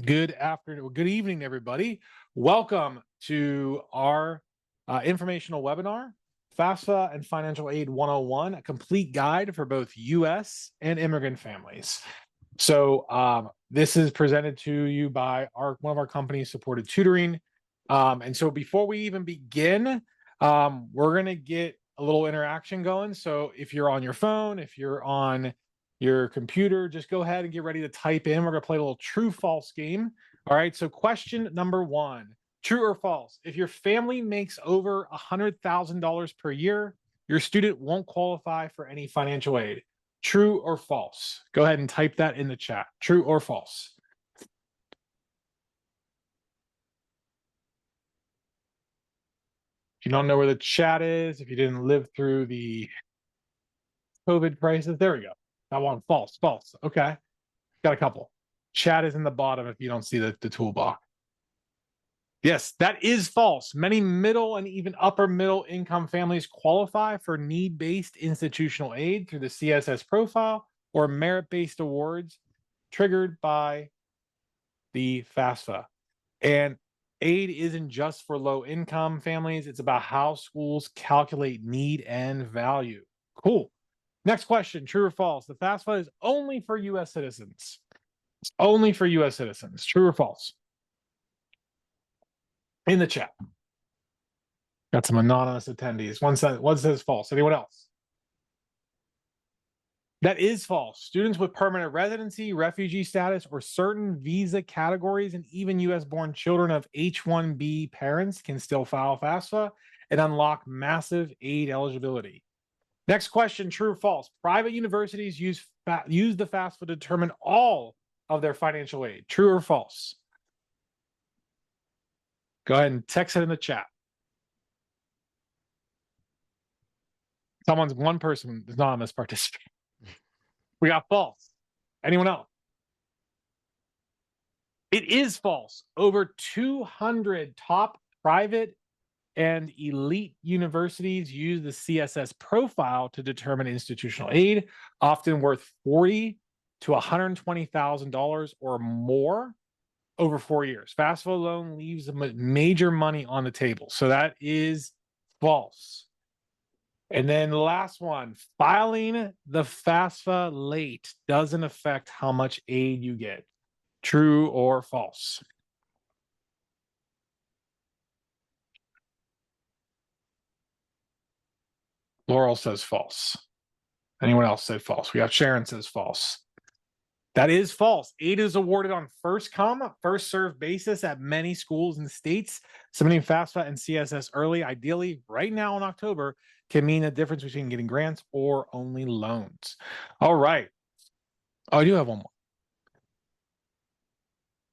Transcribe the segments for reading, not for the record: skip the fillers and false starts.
Good afternoon, good evening, everybody. Welcome to our informational webinar, FAFSA and Financial Aid 101, a complete guide for both U.S. and immigrant families. So this is presented to you by one of our companies, SupportED Tutoring. And so before we even begin, we're going to get a little interaction going. So if you're on your phone, if you're on your computer, just go ahead and get ready to type in. We're going to play a little true-false game. All right, so question number one, true or false? If your family makes over $100,000 per year, your student won't qualify for any financial aid. True or false? Go ahead and type that in the chat. True or false? If you don't know where the chat is, if you didn't live through the COVID crisis, there we go. That one, false, false. Okay, got a couple. Chat is in the bottom if you don't see the toolbox. Yes, that is false. Many middle and even upper middle income families qualify for need-based institutional aid through the CSS Profile or merit-based awards triggered by the FAFSA. And aid isn't just for low-income families. It's about how schools calculate need and value. Cool. Next question, true or false? The FAFSA is only for U.S. citizens. It's only for U.S. citizens. True or false? In the chat. Got some anonymous attendees. One says false. Anyone else? That is false. Students with permanent residency, refugee status, or certain visa categories, and even U.S.-born children of H-1B parents can still file FAFSA and unlock massive aid eligibility. Next question, true or false? Private universities use the FAFSA to determine all of their financial aid. True or false? Go ahead and text it in the chat. One person is anonymous participant. We got false. Anyone else? It is false. Over 200 top private and elite universities use the CSS Profile to determine institutional aid, often worth $40,000 to $120,000 or more over 4 years. FAFSA alone leaves major money on the table. So that is false. And then the last one, filing the FAFSA late doesn't affect how much aid you get. True or false? Laurel says false. Anyone else say false? We have Sharon says false. That is false. Aid is awarded on first come, first served basis at many schools and states. Submitting FAFSA and CSS early, ideally right now in October, can mean a difference between getting grants or only loans. All right. Oh, I do have one more.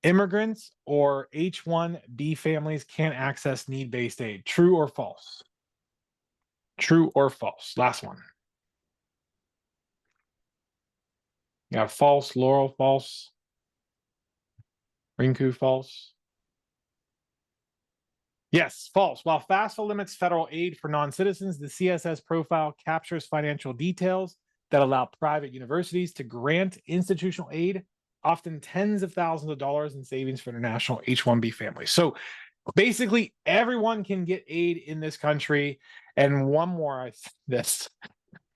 Immigrants or H-1B families can't access need-based aid. True or false? True or false? Last one. Yeah, false. Laurel, false. Rinku, false. Yes, false. While FAFSA limits federal aid for non-citizens, the CSS Profile captures financial details that allow private universities to grant institutional aid, often tens of thousands of dollars in savings for international H-1B families. So basically, everyone can get aid in this country. And one more,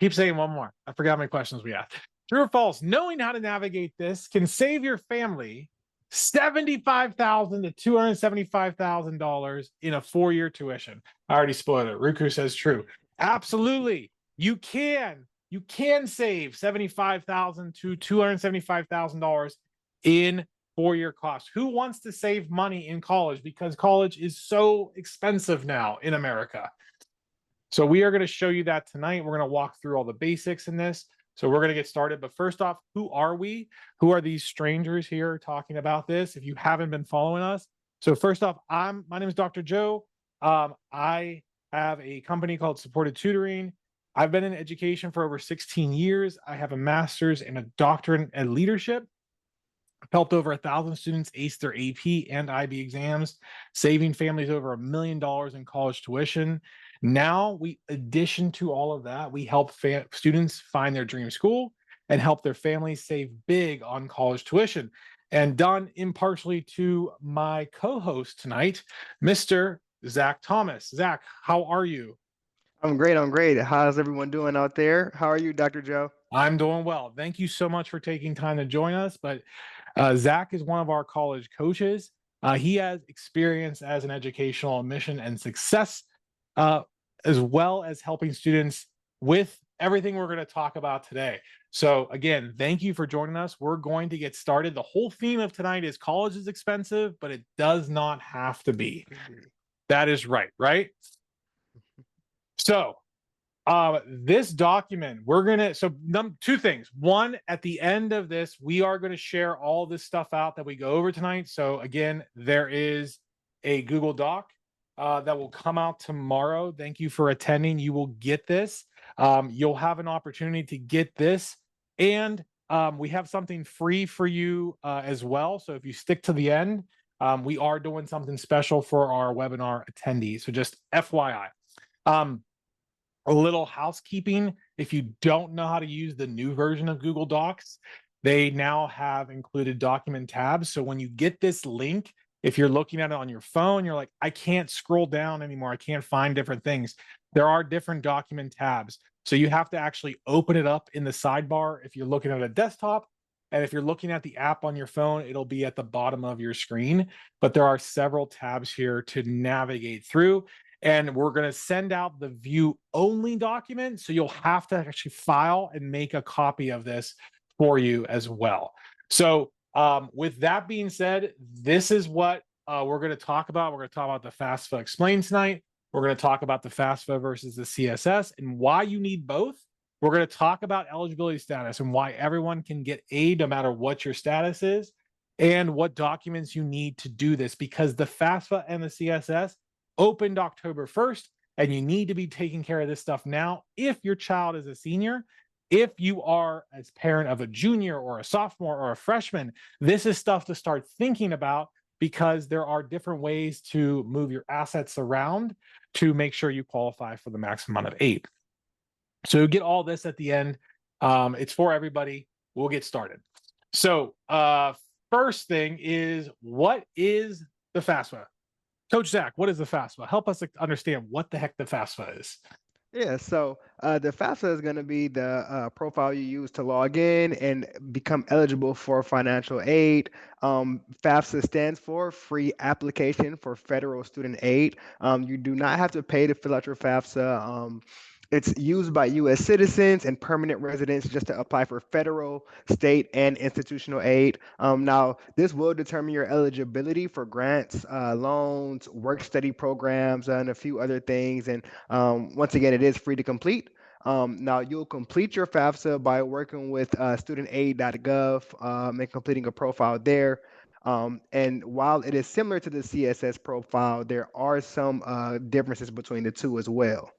keep saying one more. I forgot how many questions we have. True or false? Knowing how to navigate this can save your family $75,000 to $275,000 in a 4-year tuition. I already spoiled it. Ruku says true. Absolutely. You can save $75,000 to $275,000 in 4-year costs. Who wants to save money in college? Because college is so expensive now in America. So we are going to show you that tonight. We're going to walk through all the basics in this. So we're going to get started. But first off, who are we? Who are these strangers here talking about this? If you haven't been following us. So first off, my name is Dr. Joe. I have a company called SupportED Tutoring. I've been in education for over 16 years. I have a master's and a doctorate in leadership. I've helped over 1,000 students ace their AP and IB exams, saving families over $1 million in college tuition. Now, addition to all of that, we help students find their dream school and help their families save big on college tuition. and done impartially to my co-host tonight, Mr. Zach Thomas. Zach, how are you? I'm great. I'm great. How's everyone doing out there? How are you, Dr. Joe? I'm doing well. Thank you so much for taking time to join us. But Zach is one of our college coaches. He has experience as an educational admission and success, uh, as well as helping students with everything we're going to talk about today. So, again, thank you for joining us. We're going to get started. The whole theme of tonight is college is expensive, but it does not have to be. That is right, right? So, this document, we're gonna two things. One, at the end of this, we are going to share all this stuff out that we go over tonight. So again, there is a Google Doc that will come out tomorrow. Thank you for attending. You will get this. You'll have an opportunity to get this, and we have something free for you as well. So if you stick to the end, we are doing something special for our webinar attendees. So just FYI. A little housekeeping. If you don't know how to use the new version of Google Docs, they now have included document tabs. So when you get this link, if you're looking at it on your phone, you're like, I can't scroll down anymore. I can't find different things. There are different document tabs. So you have to actually open it up in the sidebar if you're looking at a desktop. And if you're looking at the app on your phone, it'll be at the bottom of your screen. But there are several tabs here to navigate through. And we're going to send out the view only document. So you'll have to actually file and make a copy of this for you as well. So with that being said, this is what we're going to talk about. We're going to talk about the FAFSA explained tonight. We're going to talk about the FAFSA versus the CSS and why you need both. We're going to talk about eligibility status and why everyone can get aid no matter what your status is, and what documents you need to do this, because the FAFSA and the CSS opened October 1st, and you need to be taking care of this stuff now if your child is a senior. If you are as parent of a junior or a sophomore or a freshman, this is stuff to start thinking about, because there are different ways to move your assets around to make sure you qualify for the maximum amount of aid. So you get all this at the end. It's for everybody. We'll get started. So first thing is, what is the FAFSA? Coach Zach, what is the FAFSA? Help us understand what the heck the FAFSA is. Yeah, so the FAFSA is going to be the profile you use to log in and become eligible for financial aid. FAFSA stands for Free Application for Federal Student Aid. You do not have to pay to fill out your FAFSA. It's used by U.S. citizens and permanent residents just to apply for federal, state, and institutional aid. Now, this will determine your eligibility for grants, loans, work-study programs, and a few other things. And once again, it is free to complete. Now, you'll complete your FAFSA by working with studentaid.gov and completing a profile there. And while it is similar to the CSS profile, there are some differences between the two as well.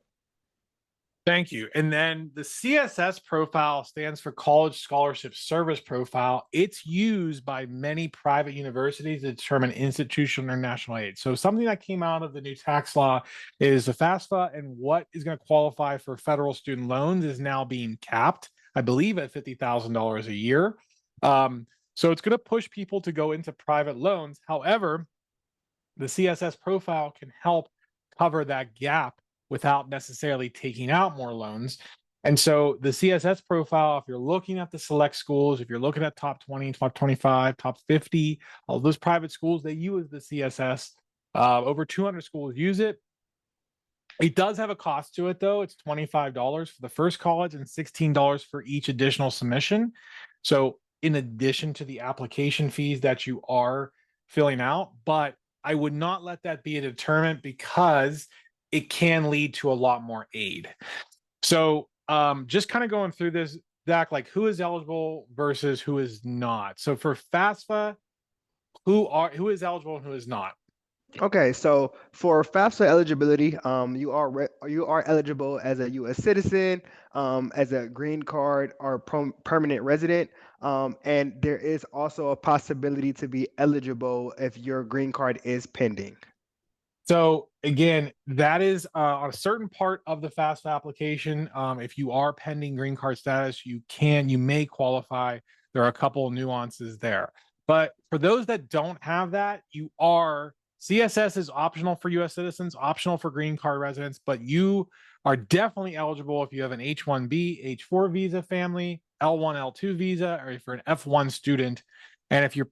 Thank you. And then the CSS profile stands for College Scholarship Service Profile. It's used by many private universities to determine institutional or national aid. So something that came out of the new tax law is the FAFSA, and what is going to qualify for federal student loans is now being capped, I believe, at $50,000 a year. So it's going to push people to go into private loans. However, the CSS profile can help cover that gap without necessarily taking out more loans. And so the CSS profile, if you're looking at the select schools, if you're looking at top 20, top 25, top 50, all those private schools, they use the CSS. Over 200 schools use it. It does have a cost to it, though. It's $25 for the first college and $16 for each additional submission. So in addition to the application fees that you are filling out, but I would not let that be a deterrent, because it can lead to a lot more aid. So just kind of going through this, Zach, like who is eligible versus who is not. So for FAFSA, who is eligible and who is not? Okay, so for FAFSA eligibility, you are eligible as a U.S. citizen, as a green card or permanent resident, and there is also a possibility to be eligible if your green card is pending. So again, that is on a certain part of the FAFSA application. If you are pending green card status, you may qualify. There are a couple of nuances there. But for those that don't have that, CSS is optional for US citizens, optional for green card residents, but you are definitely eligible if you have an H-1B, H-4 visa family, L-1, L-2 visa, or if you're an F-1 student. And if you're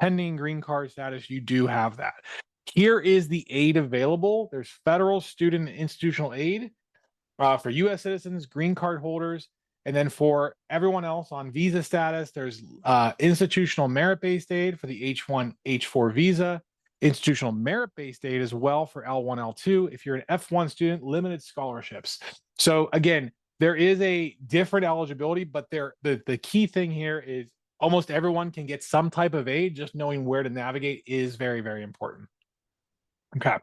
pending green card status, you do have that. Here is the aid available. There's federal student and institutional aid for US citizens, green card holders. And then for everyone else on visa status, there's institutional merit-based aid for the H-1, H-4 visa, institutional merit-based aid as well for L-1, L-2. If you're an F-1 student, limited scholarships. So again, there is a different eligibility, but the key thing here is almost everyone can get some type of aid. Just knowing where to navigate is very, very important. Okay.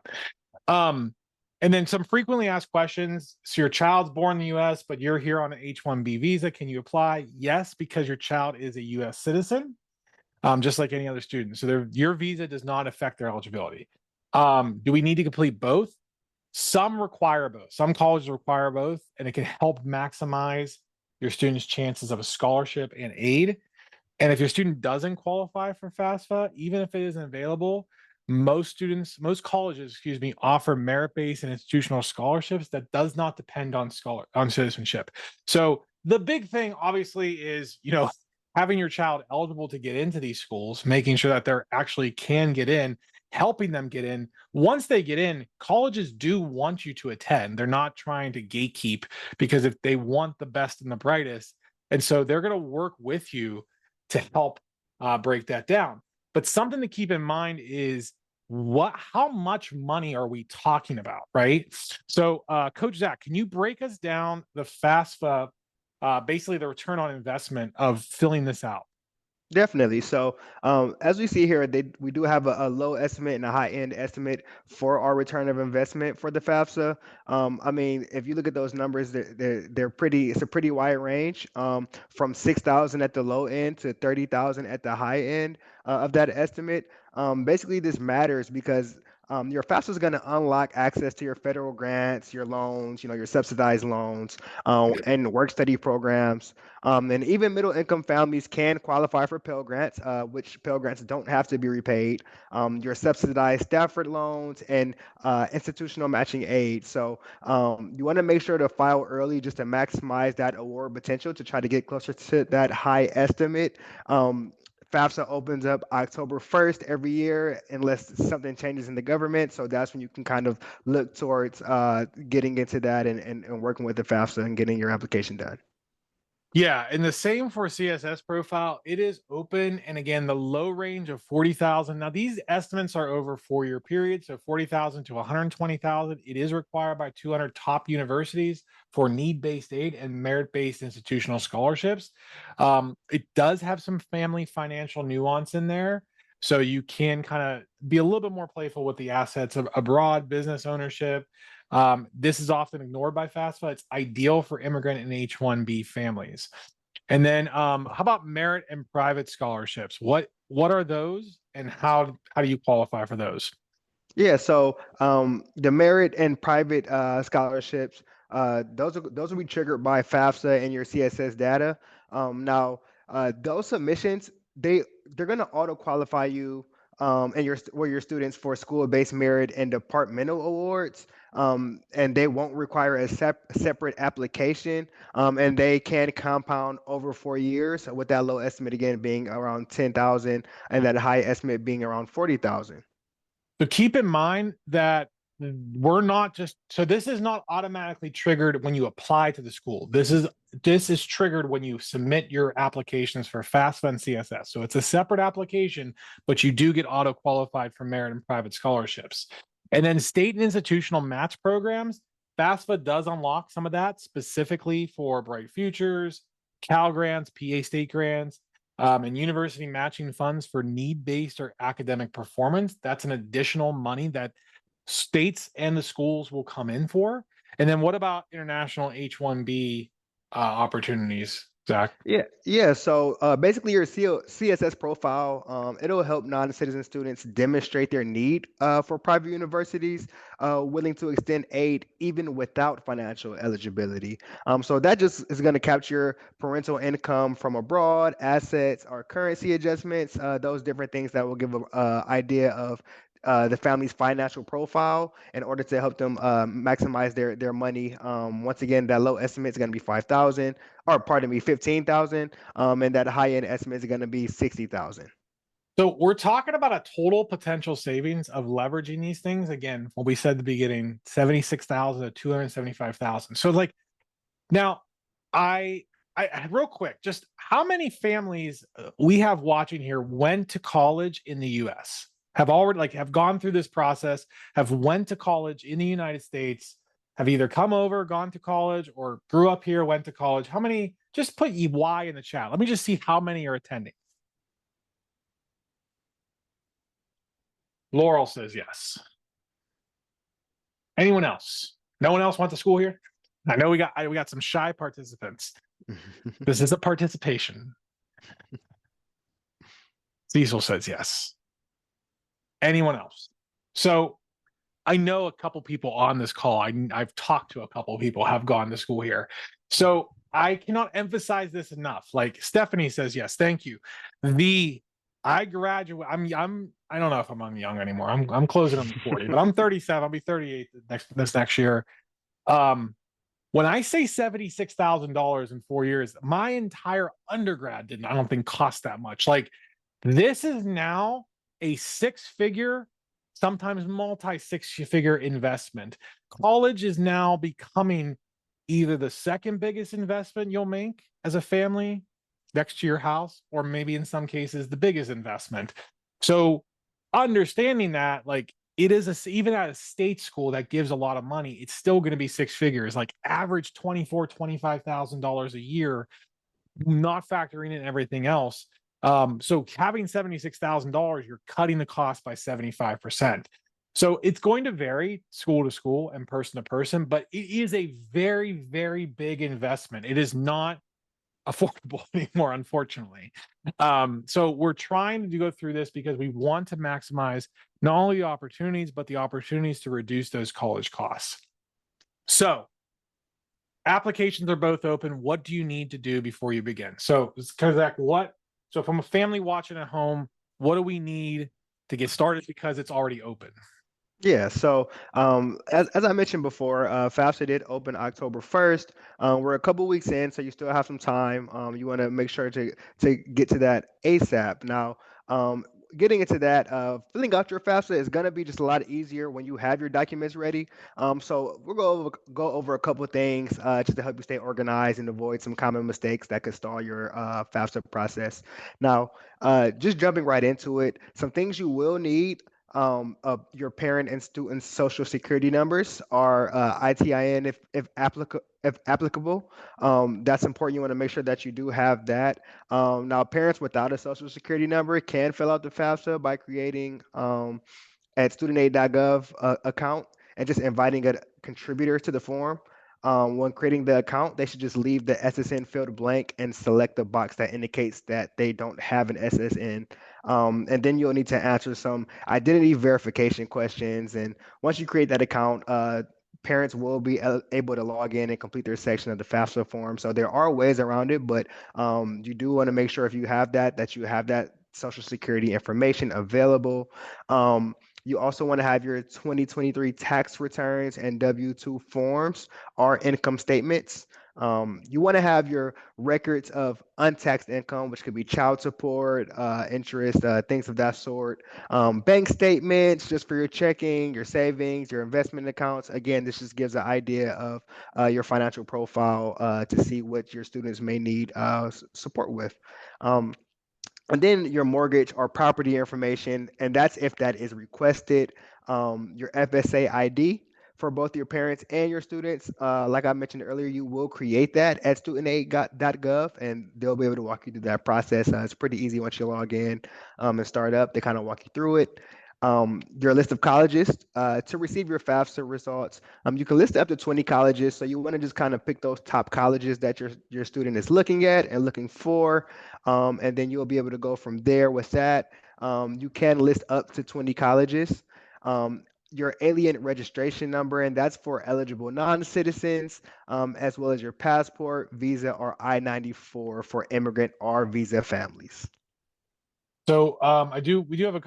And then some frequently asked questions. So your child's born in the US, but you're here on an H-1B visa. Can you apply? Yes, because your child is a US citizen, just like any other student. So your visa does not affect their eligibility. Do we need to complete both? Some require both. Some colleges require both, and it can help maximize your student's chances of a scholarship and aid. And if your student doesn't qualify for FAFSA, even if it isn't available, most colleges, offer merit-based and institutional scholarships that does not depend on citizenship. So the big thing, obviously, is having your child eligible to get into these schools, making sure that they're actually can get in, helping them get in. Once they get in, colleges do want you to attend. They're not trying to gatekeep, because if they want the best and the brightest, and so they're going to work with you to help break that down. But something to keep in mind is how much money are we talking about, right? So Coach Zach, can you break us down the FAFSA, basically the return on investment of filling this out? Definitely. So, as we see here, we do have a low estimate and a high end estimate for our return of investment for the FAFSA. I mean, if you look at those numbers, they're pretty. It's a pretty wide range, from 6,000 at the low end to 30,000 at the high end of that estimate. Basically, this matters because your FAFSA is going to unlock access to your federal grants, your loans, your subsidized loans, and work study programs. And even middle income families can qualify for Pell Grants, which Pell Grants don't have to be repaid. Your subsidized Stafford loans and institutional matching aid. So you want to make sure to file early just to maximize that award potential to try to get closer to that high estimate. FAFSA opens up October 1st every year unless something changes in the government. So that's when you can kind of look towards getting into that and working with the FAFSA and getting your application done. Yeah, and the same for CSS Profile. It is open, and again, the low range of 40,000. Now, these estimates are over 4-year periods, so 40,000 to 120,000. It is required by 200 top universities for need-based aid and merit-based institutional scholarships. It does have some family financial nuance in there, so you can kind of be a little bit more playful with the assets of abroad, business ownership. This is often ignored by FAFSA. It's ideal for immigrant and H-1B families. And then how about merit and private scholarships? What are those, and how do you qualify for those? Yeah, so the merit and private scholarships, those will be triggered by FAFSA and your CSS data. Now, those submissions, they're going to auto qualify you and your students for school-based merit and departmental awards, and they won't require a separate application, and they can compound over 4 years, with that low estimate again being around 10,000 and that high estimate being around 40,000. So keep in mind that this is not automatically triggered when you apply to the school. This is triggered when you submit your applications for FAFSA and CSS. So it's a separate application, but you do get auto qualified for merit and private scholarships. And then state and institutional match programs, FAFSA does unlock some of that specifically for Bright Futures, Cal grants, PA state grants, and university matching funds for need-based or academic performance. That's an additional money that states and the schools will come in for. And then what about international H-1B opportunities? Zach? Yeah. So basically, your CSS profile, it'll help non-citizen students demonstrate their need for private universities willing to extend aid even without financial eligibility. So that just is going to capture parental income from abroad, assets or currency adjustments, those different things that will give an idea of the family's financial profile in order to help them maximize their money. Once again, that low estimate is going to be 5,000, or pardon me, 15,000, and that high end estimate is going to be 60,000. So we're talking about a total potential savings of leveraging these things. Again, what we said at the beginning, 76,000 to 275,000. So like now I real quick, just how many families we have watching here went to college in the US? Have already have gone through this process, have went to college in the United States, have either come over, gone to college, or grew up here, went to college. How many? Just put Y in the chat. Let me just see how many are attending. Laurel says yes. Anyone else? No one else went to school here? I know we got some shy participants. This is a participation. Cecil says yes. Anyone else? So I know a couple people on this call. I've talked to a couple people have gone to school here. So I cannot emphasize this enough. Like Stephanie says yes, thank you. I graduate. I don't know if I'm young anymore. I'm closing on 40, but I'm 37. I'll be 38 this next year. When I say $76,000 in 4 years, my entire undergrad I don't think cost that much. Like this is now a six-figure, sometimes multi-six-figure investment. College is now becoming either the second biggest investment you'll make as a family next to your house, or maybe in some cases the biggest investment. So understanding that, like it is even at a state school that gives a lot of money, it's still going to be six figures, like average $25,000 a year, not factoring in everything else. So having $76,000, you're cutting the cost by 75%. So it's going to vary school to school and person to person, but it is a very, very big investment. It is not affordable anymore, unfortunately. So we're trying to go through this because we want to maximize not only the opportunities, but the opportunities to reduce those college costs. So applications are both open. What do you need to do before you begin? So Zach, so from a family watching at home, what do we need to get started because it's already open? Yeah, so as I mentioned before, FAFSA did open October 1st. We're a couple weeks in, so you still have some time. You want to make sure to get to that ASAP. Now, getting into that, filling out your FAFSA is going to be just a lot easier when you have your documents ready. So we'll go over a couple of things just to help you stay organized and avoid some common mistakes that could stall your FAFSA process. Now, just jumping right into it, some things you will need your parent and student social security numbers are ITIN if applicable. That's important. You want to make sure that you do have that. Now, parents without a social security number can fill out the FAFSA by creating at studentaid.gov account and just inviting a contributor to the form. When creating the account, they should just leave the SSN field blank and select the box that indicates that they don't have an SSN. And then you'll need to answer some identity verification questions. And once you create that account, parents will be able to log in and complete their section of the FAFSA form. So there are ways around it, but you do want to make sure if you have that you have that Social Security information available. You also want to have your 2023 tax returns and W-2 forms or income statements. You want to have your records of untaxed income, which could be child support, interest, things of that sort. Bank statements, just for your checking, your savings, your investment accounts. Again, this just gives an idea of your financial profile to see what your students may need support with. And then your mortgage or property information, and that's if that is requested. Your FSA ID for both your parents and your students. Like I mentioned earlier, you will create that at studentaid.gov, and they'll be able to walk you through that process. It's pretty easy once you log in and start up. They kind of walk you through it. Your list of colleges. To receive your FAFSA results, you can list up to 20 colleges. So you want to just kind of pick those top colleges that your student is looking at and looking for, and then you'll be able to go from there with that. You can list up to 20 colleges. Your alien registration number, and that's for eligible non-citizens, as well as your passport, visa, or I-94 for immigrant or visa families. So we do have a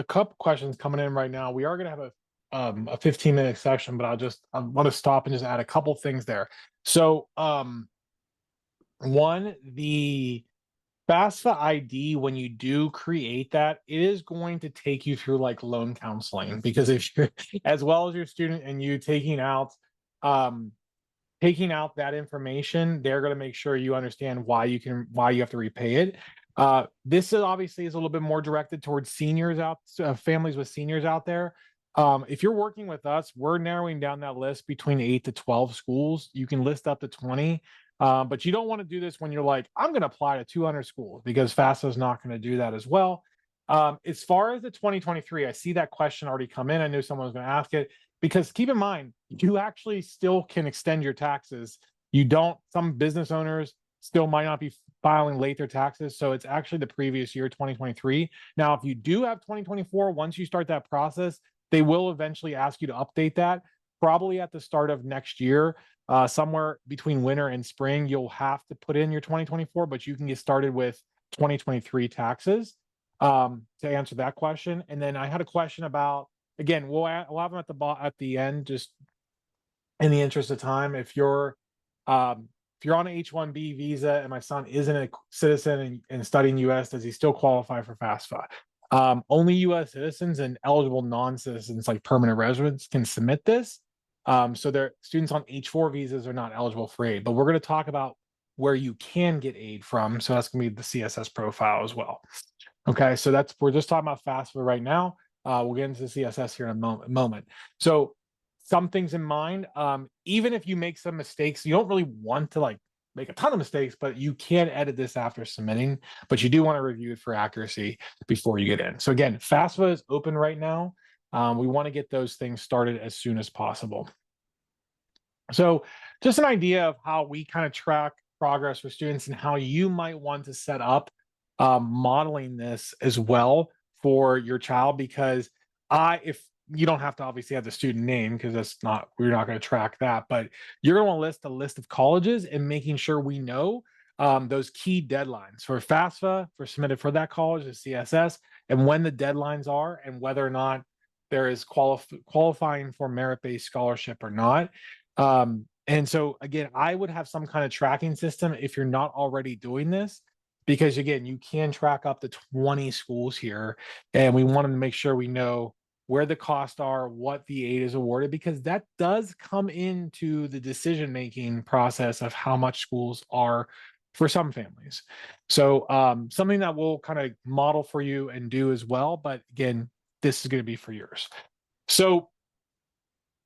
couple questions coming in right now. We are going to have a 15-minute section, but I want to stop and just add a couple things there. So one, the FAFSA ID, when you do create that, it is going to take you through like loan counseling, because if you're, as well as your student and you um taking out that information, they're going to make sure you understand why you have to repay it. This is obviously is a little bit more directed towards seniors families with seniors out there. If you're working with us, we're narrowing down that list between 8 to 12 schools. You can list up to 20. But you don't want to do this when you're like, I'm going to apply to 200 schools, because FAFSA is not going to do that as well. As far as the 2023, I see that question already come in. I knew someone was going to ask it, because keep in mind, you actually still can extend your taxes. Some business owners still might not be filing late their taxes. So it's actually the previous year, 2023. Now, if you do have 2024, once you start that process, they will eventually ask you to update that, probably at the start of next year. Somewhere between winter and spring, you'll have to put in your 2024, but you can get started with 2023 taxes, to answer that question. And then I had a question about, again, we'll have them at the end, just in the interest of time. If you're on an H-1B visa and my son isn't a citizen and studying US, does he still qualify for FAFSA? Only US citizens and eligible non-citizens like permanent residents can submit this. So their students on H-4 visas are not eligible for aid, but we're going to talk about where you can get aid from. So that's going to be the CSS profile as well. Okay, so we're just talking about FAFSA right now. We'll get into CSS here in a moment. So some things in mind, even if you make some mistakes, you don't really want to like make a ton of mistakes, but you can edit this after submitting, but you do want to review it for accuracy before you get in. So again, FAFSA is open right now. We want to get those things started as soon as possible. So just an idea of how we kind of track progress for students and how you might want to set up modeling this as well for your child, because if you don't have to obviously have the student name, because we're not going to track that, but you're going to want to list a list of colleges and making sure we know those key deadlines for FAFSA, for submitted for that college, the CSS, and when the deadlines are, and whether or not there is qualifying for merit-based scholarship or not. And so again, I would have some kind of tracking system if you're not already doing this, because again, you can track up to 20 schools here, and we want to make sure we know where the costs are, what the aid is awarded, because that does come into the decision-making process of how much schools are for some families. So something that we'll kind of model for you and do as well. But again, this is going to be for yours. So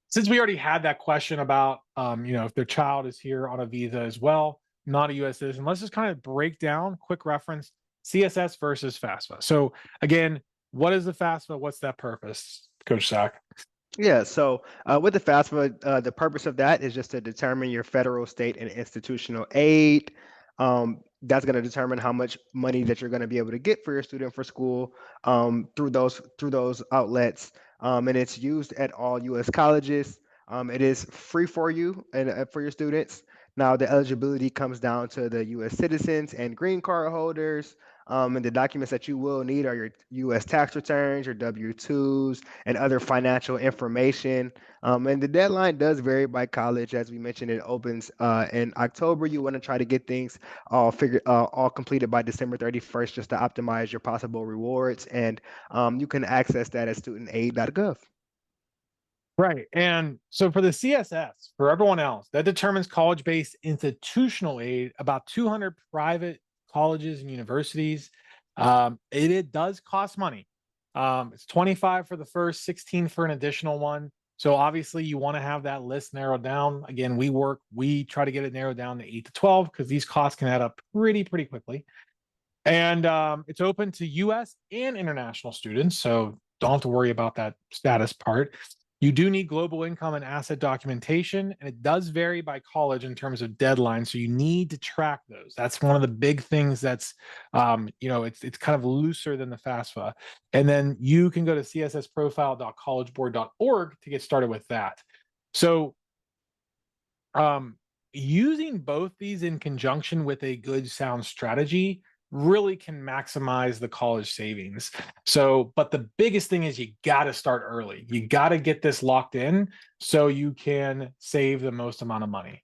since we already had that question about, if their child is here on a visa as well, not a U.S. citizen, let's just kind of break down, quick reference, CSS versus FAFSA. So again, what is the FAFSA? What's that purpose, Coach Sack? Yeah, so with the FAFSA, the purpose of that is just to determine your federal, state, and institutional aid. That's going to determine how much money that you're going to be able to get for your student for school through those outlets, and it's used at all U.S. colleges. It is free for you and for your students. Now, the eligibility comes down to the U.S. citizens and green card holders. And the documents that you will need are your U.S. tax returns, your W-2s, and other financial information. And the deadline does vary by college. As we mentioned, it opens in October. You want to try to get things all completed by December 31st, just to optimize your possible rewards. And you can access that at studentaid.gov. Right. And so for the CSS, for everyone else, that determines college-based institutional aid, about 200 private colleges and universities. It does cost money. It's 25 for the first, 16 for an additional one. So obviously you want to have that list narrowed down. Again, we try to get it narrowed down to 8 to 12, because these costs can add up pretty quickly. And it's open to US and international students. So don't have to worry about that status part. You do need global income and asset documentation, and it does vary by college in terms of deadlines. So you need to track those. That's one of the big things that's, it's kind of looser than the FAFSA. And then you can go to cssprofile.collegeboard.org to get started with that. So using both these in conjunction with a good sound strategy really can maximize the college savings. So, but the biggest thing is you got to start early. You got to get this locked in so you can save the most amount of money.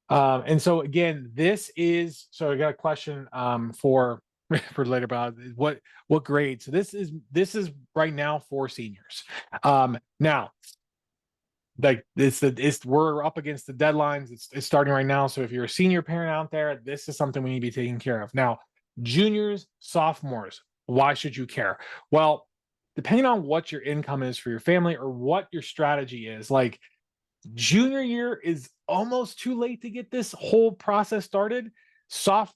And so again, so I got a question for later about what grade. So this is right now for seniors. Now, like we're up against the deadlines. It's starting right now. So if you're a senior parent out there, this is something we need to be taking care of. Now, juniors, sophomores, why should you care? Well, depending on what your income is for your family or what your strategy is, like junior year is almost too late to get this whole process started.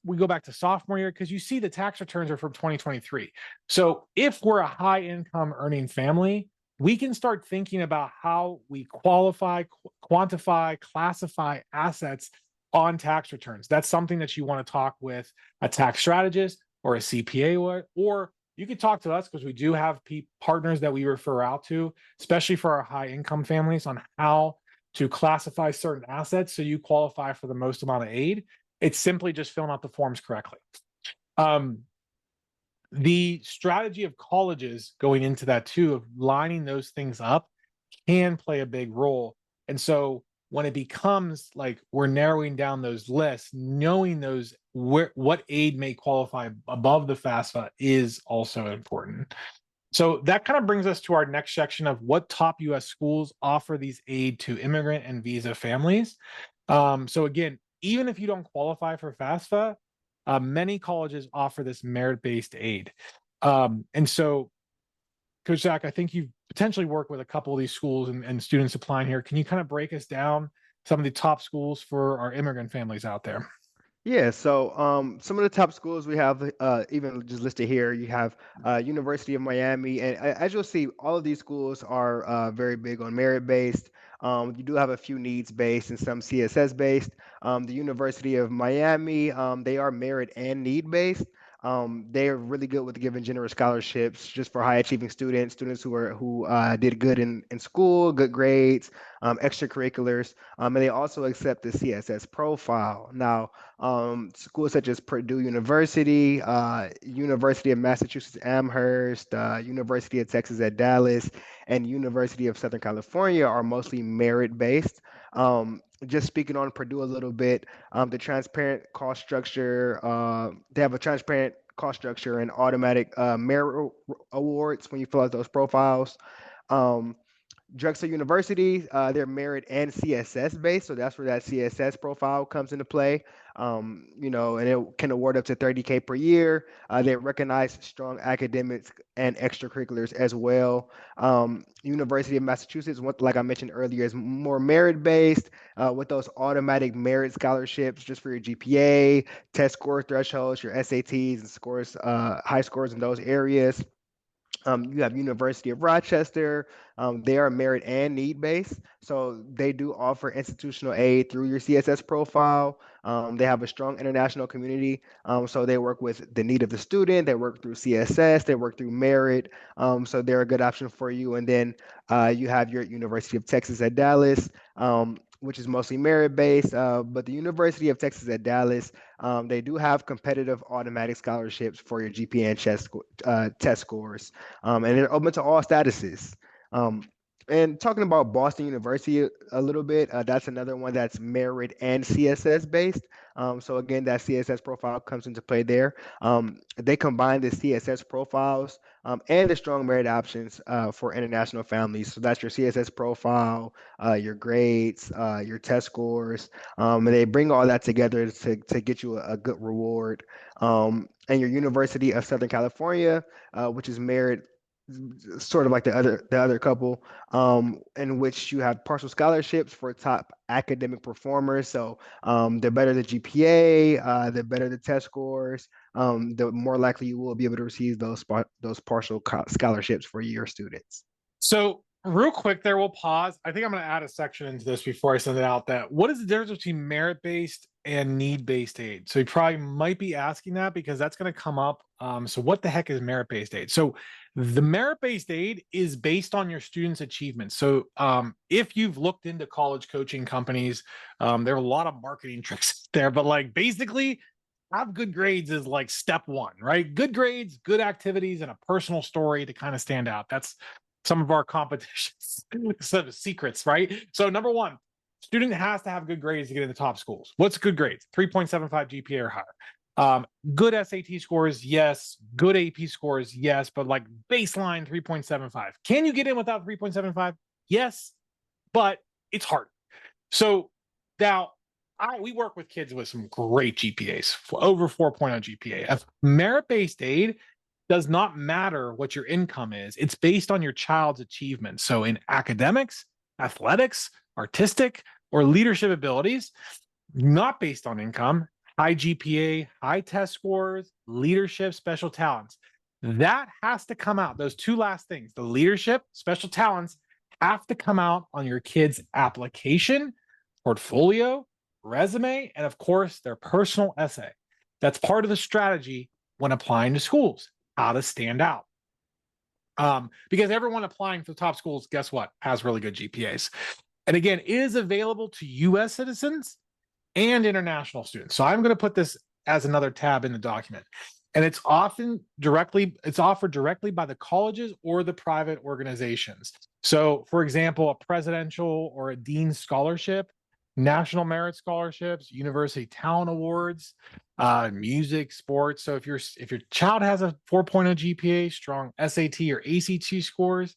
We go back to sophomore year because you see the tax returns are from 2023. So if we're a high income earning family, we can start thinking about how we qualify, quantify, classify assets on tax returns. That's something that you want to talk with a tax strategist or a CPA, or you could talk to us because we do have partners that we refer out to, especially for our high income families, on how to classify certain assets so you qualify for the most amount of aid. It's simply just filling out the forms correctly. The strategy of colleges going into that too, of lining those things up, can play a big role. And so when it becomes like we're narrowing down those lists, knowing what aid may qualify above the FAFSA is also important. So that kind of brings us to our next section of what top U.S. schools offer these aid to immigrant and visa families. So again, even if you don't qualify for FAFSA, many colleges offer this merit-based aid. And so, Coach Zach, I think you've potentially worked with a couple of these schools and students applying here. Can you kind of break us down some of the top schools for our immigrant families out there? Yeah, so some of the top schools we have, even just listed here, you have University of Miami, and as you'll see, all of these schools are very big on merit-based. You do have a few needs-based and some CSS-based. The University of Miami, they are merit and need-based. They are really good with giving generous scholarships just for high-achieving students who did good in school, good grades, extracurriculars, and they also accept the CSS profile. Now, schools such as Purdue University, University of Massachusetts Amherst, University of Texas at Dallas, and University of Southern California are mostly merit-based. Just speaking on Purdue a little bit, the transparent cost structure, they have a transparent cost structure and automatic merit awards when you fill out those profiles. Um, Drexel University, they're merit and CSS based, so that's where that CSS profile comes into play. And it can award up to 30K per year. They recognize strong academics and extracurriculars as well. University of Massachusetts, like I mentioned earlier, is more merit based with those automatic merit scholarships just for your GPA, test score thresholds, your SATs and scores, high scores in those areas. You have University of Rochester. They are merit and need based, so they do offer institutional aid through your CSS profile. They have a strong international community, so they work with the need of the student. They work through CSS. They work through merit, so they're a good option for you. And then you have your University of Texas at Dallas. Which is mostly merit based, but the University of Texas at Dallas, they do have competitive automatic scholarships for your GPA and test scores, and they're open to all statuses. And talking about Boston University a little bit, that's another one that's merit and CSS based. So again, that CSS profile comes into play there. They combine the CSS profiles and the strong merit options for international families. So that's your CSS profile, your grades, your test scores, and they bring all that together to get you a good reward. And your University of Southern California, which is merit sort of like the other couple, in which you have partial scholarships for top academic performers. So the better the GPA, the better the test scores, the more likely you will be able to receive those partial scholarships for your students. So real quick there, we'll pause. I think I'm going to add a section into this before I send it out. That what is the difference between merit-based and need-based aid? So you probably might be asking that because that's going to come up. So what the heck is merit-based aid? So the merit-based aid is based on your students' achievements. So if you've looked into college coaching companies, there are a lot of marketing tricks there, but like basically have good grades is like step one, right? Good grades, good activities, and a personal story to kind of stand out. That's some of our competitions, some secrets, right? So number one, student has to have good grades to get into top schools. What's good grades? 3.75 GPA or higher. Good SAT scores, yes. Good AP scores, yes. But like baseline 3.75. Can you get in without 3.75? Yes, but it's hard. So now we work with kids with some great GPAs, over 4.0 GPA. Merit-based aid does not matter what your income is. It's based on your child's achievements. So in academics, athletics, artistic, or leadership abilities, not based on income, high GPA, high test scores, leadership, special talents. That has to come out. Those two last things, the leadership, special talents, have to come out on your kid's application, portfolio, resume, and of course, their personal essay. That's part of the strategy when applying to schools, how to stand out. Because everyone applying for top schools, guess what, has really good GPAs. And again, it is available to US citizens and international students. So I'm going to put this as another tab in the document. And it's offered directly by the colleges or the private organizations. So for example, a presidential or a dean's scholarship, national merit scholarships, university talent awards, music, sports. So if your child has a 4.0 GPA, strong SAT or ACT scores,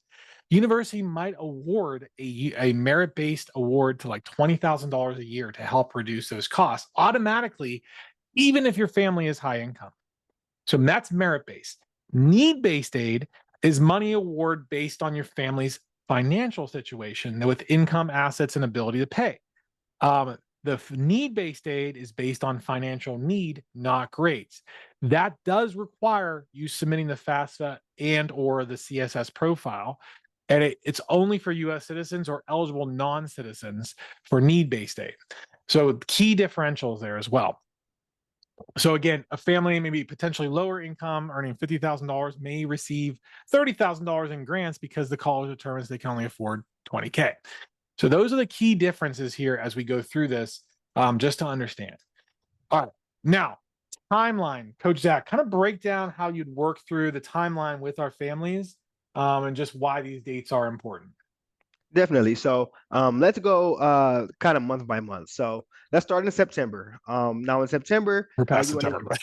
university might award a merit-based award to like $20,000 a year to help reduce those costs automatically, even if your family is high income. So that's merit-based. Need-based aid is money award based on your family's financial situation with income, assets, and ability to pay. The need-based aid is based on financial need, not grades. That does require you submitting the FAFSA and or the CSS profile. And it's only for US citizens or eligible non-citizens for need-based aid. So key differentials there as well. So again, a family maybe potentially lower income, earning $50,000, may receive $30,000 in grants because the college determines they can only afford $20K. So those are the key differences here as we go through this, just to understand. All right, now timeline, Coach Zach, kind of break down how you'd work through the timeline with our families, and just why these dates are important. Definitely. So let's go kind of month by month. So let's start in September. Now in September, We're past you want to September,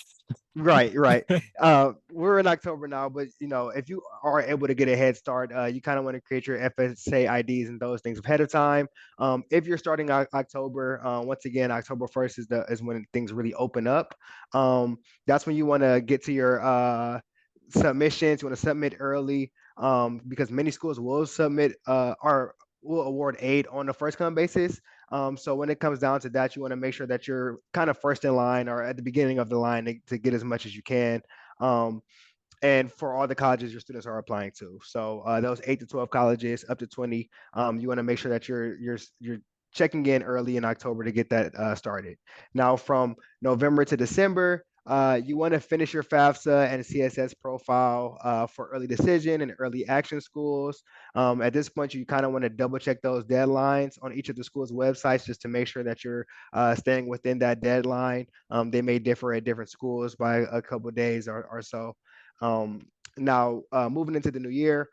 right? right. We're in October now, but if you are able to get a head start, you kind of want to create your FSA IDs and those things ahead of time. If you're starting October, once again, October 1st is when things really open up. That's when you want to get to your submissions. You want to submit early, because many schools will submit or will award aid on a first come basis. So when it comes down to that, you want to make sure that you're kind of first in line or at the beginning of the line to get as much as you can. And for all the colleges your students are applying to. So those 8 to 12 colleges up to 20, you want to make sure that you're checking in early in October to get that started. Now from November to December, you want to finish your FAFSA and CSS profile for early decision and early action schools. At this point, you kind of want to double check those deadlines on each of the schools' websites just to make sure that you're staying within that deadline. They may differ at different schools by a couple of days or so. Now, moving into the new year,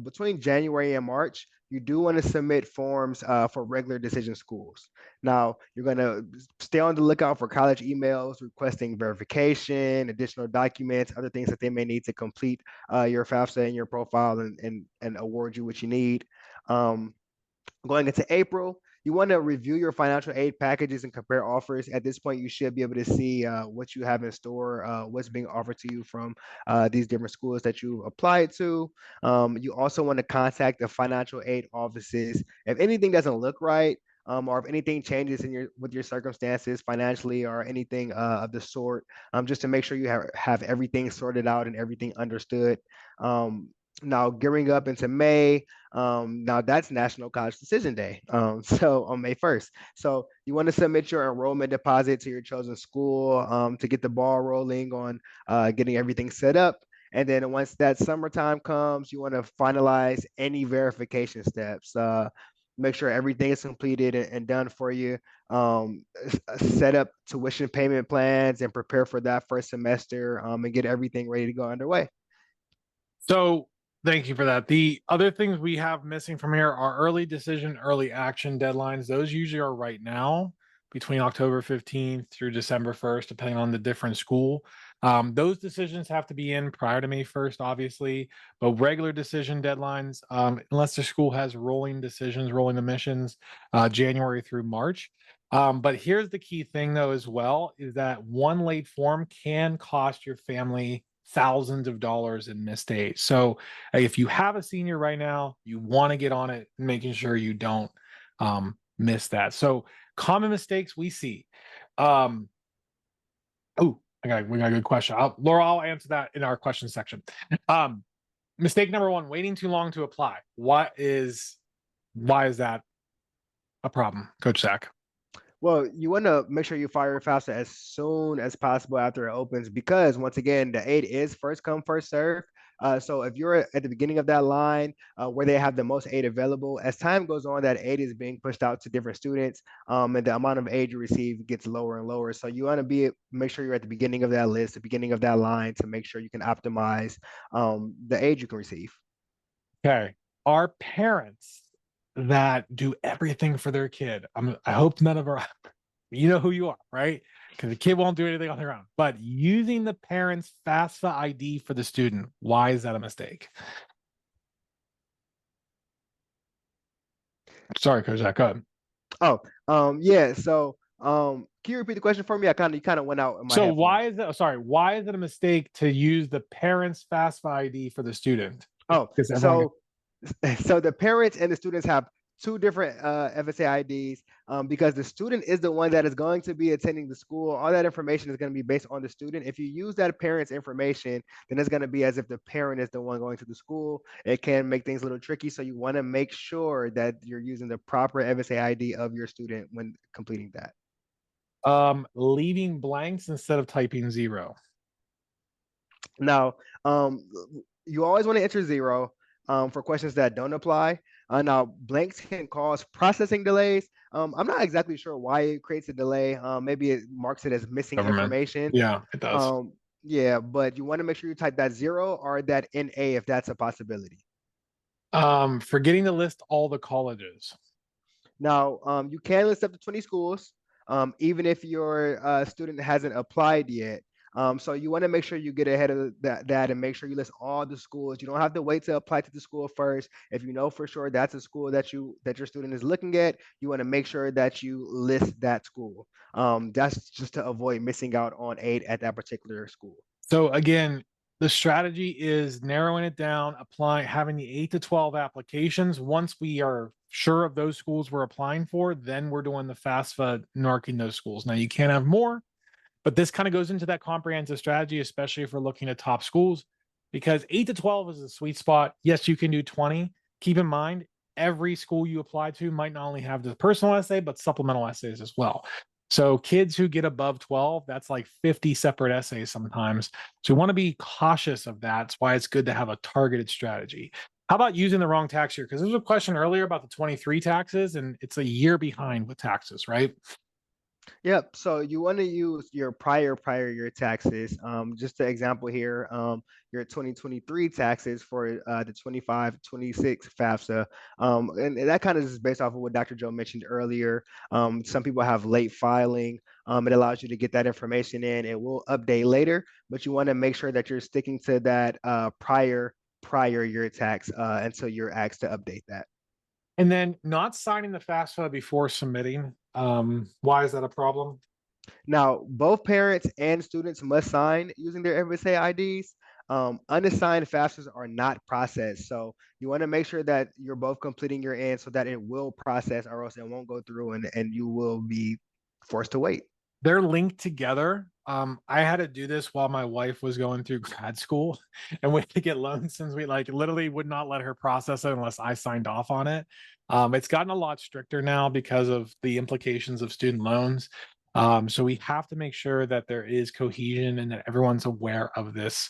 between January and March, you do want to submit forms for regular decision schools. Now, you're going to stay on the lookout for college emails requesting verification, additional documents, other things that they may need to complete your FAFSA and your profile and award you what you need. Going into April, you want to review your financial aid packages and compare offers. At this point, you should be able to see what you have in store, what's being offered to you from these different schools that you applied to. You also want to contact the financial aid offices. If anything doesn't look right, or if anything changes in your circumstances financially or anything of the sort, just to make sure you have everything sorted out and everything understood. Now gearing up into May, now that's National College Decision Day. So on May 1st. So you want to submit your enrollment deposit to your chosen school to get the ball rolling on getting everything set up. And then once that summertime comes, you want to finalize any verification steps. Make sure everything is completed and done for you. Set up tuition payment plans and prepare for that first semester and get everything ready to go underway. So thank you for that. The other things we have missing from here are early decision, early action deadlines. Those usually are right now between October 15th through December 1st, depending on the different school. Those decisions have to be in prior to May 1st, obviously, but regular decision deadlines, unless the school has rolling decisions, rolling admissions, January through March. But here's the key thing, though, as well, is that one late form can cost your family thousands of dollars in missed aid. So if you have a senior right now, you want to get on it, making sure you don't miss that. So common mistakes we see. Oh, we got a good question. Laura, I'll answer that in our question section. Mistake number one, waiting too long to apply. Why is that a problem, Coach Zach? Well, you want to make sure you fire FAFSA as soon as possible after it opens because, once again, the aid is first come, first serve. So if you're at the beginning of that line where they have the most aid available, as time goes on, that aid is being pushed out to different students, and the amount of aid you receive gets lower and lower. So you want to make sure you're at the beginning of that list, the beginning of that line, to make sure you can optimize the aid you can receive. Okay. Are parents that do everything for their kid? I hope none of our, you know who you are, right? Because the kid won't do anything on their own. But using the parent's FAFSA ID for the student, why is that a mistake? Sorry, Coach Zach, go ahead. Yeah. So, can you repeat the question for me? You kind of went out in my So head. why is it? Sorry, why is it a mistake to use the parent's FAFSA ID for the student? Oh, Because everyone. so the parents and the students have two different FSA IDs because the student is the one that is going to be attending the school. All that information is going to be based on the student. If you use that parent's information, then it's going to be as if the parent is the one going to the school. It can make things a little tricky. So you want to make sure that you're using the proper FSA ID of your student when completing that. Leaving blanks instead of typing 0. Now, you always want to enter 0 for questions that don't apply. Now, blanks can cause processing delays. I'm not exactly sure why it creates a delay. Maybe it marks it as missing Government. information. Yeah, it does. Yeah, but you want to make sure you type that 0 or that NA if that's a possibility. Forgetting to list all the colleges. Now, you can list up to 20 schools, even if your student hasn't applied yet. So you want to make sure you get ahead of that and make sure you list all the schools. You don't have to wait to apply to the school first. If you know for sure that's a school that your student is looking at, you want to make sure that you list that school. That's just to avoid missing out on aid at that particular school. So again, the strategy is narrowing it down, having the 8 to 12 applications. Once we are sure of those schools we're applying for, then we're doing the FAFSA narking those schools. Now you can't have more, but this kind of goes into that comprehensive strategy, especially if we're looking at top schools, because 8 to 12 is a sweet spot. Yes, you can do 20. Keep in mind, every school you apply to might not only have the personal essay, but supplemental essays as well. So kids who get above 12, that's like 50 separate essays sometimes. So we want to be cautious of that. That's why it's good to have a targeted strategy. How about using the wrong tax year? Because there was a question earlier about the 23 taxes, and it's a year behind with taxes, right? Yep. So you want to use your prior year taxes. Just the example here, your 2023 taxes for the 25-26 FAFSA. And that kind of is based off of what Dr. Joe mentioned earlier. Some people have late filing. It allows you to get that information in. It will update later, but you want to make sure that you're sticking to that prior year tax until you're asked to update that. And then not signing the FAFSA before submitting. Why is that a problem? Now, both parents and students must sign using their FSA IDs. Unassigned FAFSAs are not processed. So you want to make sure that you're both completing your end so that it will process, or else it won't go through, and you will be forced to wait. They're linked together. I had to do this while my wife was going through grad school, and we had to get loans since we like literally would not let her process it unless I signed off on it. It's gotten a lot stricter now because of the implications of student loans. So we have to make sure that there is cohesion and that everyone's aware of this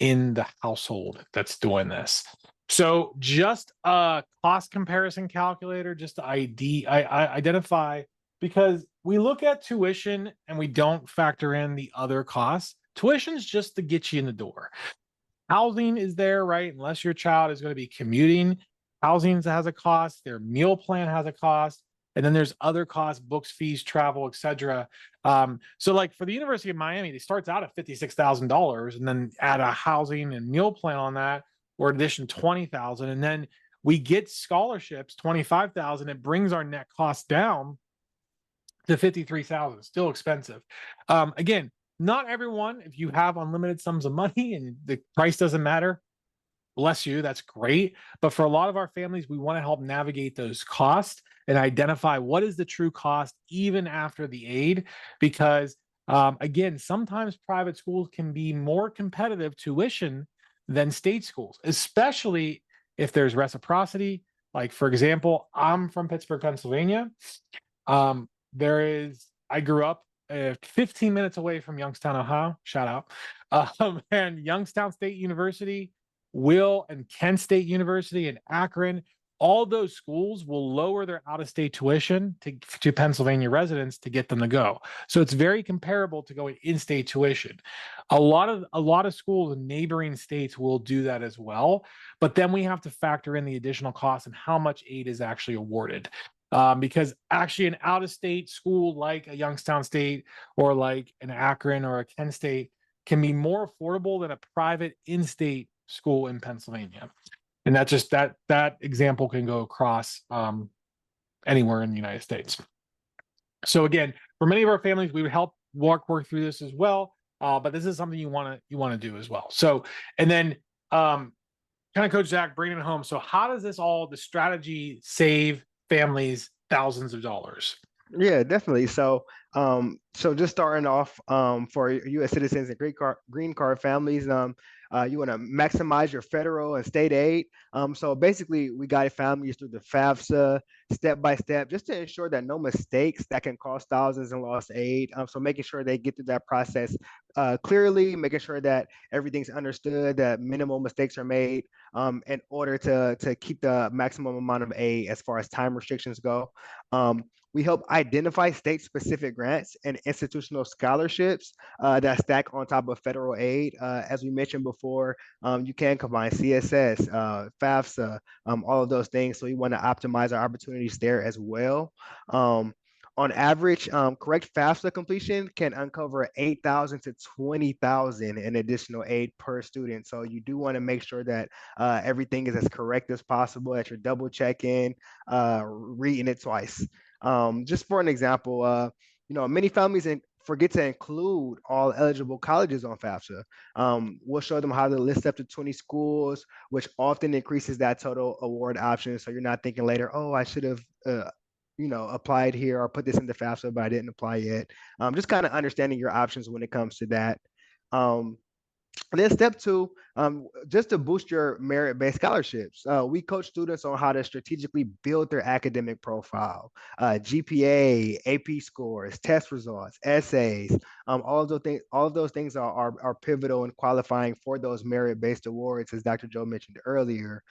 in the household that's doing this. So just a cost comparison calculator, just to identify, because we look at tuition and we don't factor in the other costs. Tuition's just to get you in the door. Housing is there, right? Unless your child is going to be commuting, housing has a cost, their meal plan has a cost, and then there's other costs, books, fees, travel, etc. So like for the University of Miami, it starts out at $56,000 and then add a housing and meal plan on that, or addition 20,000, and then we get scholarships 25,000. It brings our net cost down to 53,000. Still expensive. Again, not everyone, if you have unlimited sums of money and the price doesn't matter, bless you, that's great. But for a lot of our families, we want to help navigate those costs and identify what is the true cost even after the aid. Because again, sometimes private schools can be more competitive tuition than state schools, especially if there's reciprocity. Like, for example, I'm from Pittsburgh, Pennsylvania. I grew up 15 minutes away from Youngstown, Ohio. Shout out. And Youngstown State University, Will and Kent State University and Akron, all those schools will lower their out-of-state tuition to Pennsylvania residents to get them to go. So it's very comparable to going in-state tuition. A lot of schools in neighboring states will do that as well, but then we have to factor in the additional costs and how much aid is actually awarded. Because actually an out-of-state school like a Youngstown State or like an Akron or a Kent State can be more affordable than a private in-state school in Pennsylvania. And that example can go across anywhere in the United States. So again, for many of our families, we would help work through this as well. But this is something you want to do as well. So, and then kind of Coach Zach, bringing it home. So how does the strategy save families thousands of dollars? Yeah, definitely. So, just starting off, for U.S. citizens and green card families, you want to maximize your federal and state aid. So basically, we guide families through the FAFSA step by step, just to ensure that no mistakes that can cost thousands in lost aid. So making sure they get through that process clearly, making sure that everything's understood, that minimal mistakes are made, in order to keep the maximum amount of aid as far as time restrictions go. We help identify state-specific grants and institutional scholarships that stack on top of federal aid. As we mentioned before, you can combine CSS, FAFSA, all of those things. So we want to optimize our opportunities there as well. On average, correct FAFSA completion can uncover 8,000 to 20,000 in additional aid per student. So you do want to make sure that everything is as correct as possible, that you're double checking, reading it twice. Just for an example, many families forget to include all eligible colleges on FAFSA. We'll show them how to list up to 20 schools, which often increases that total award option. So you're not thinking later, oh, I should have, applied here or put this in the FAFSA, but I didn't apply yet. Just kind of understanding your options when it comes to that. And then step two, just to boost your merit-based scholarships, we coach students on how to strategically build their academic profile, GPA, AP scores, test results, essays. All of those things are pivotal in qualifying for those merit-based awards, as Dr. Joe mentioned earlier.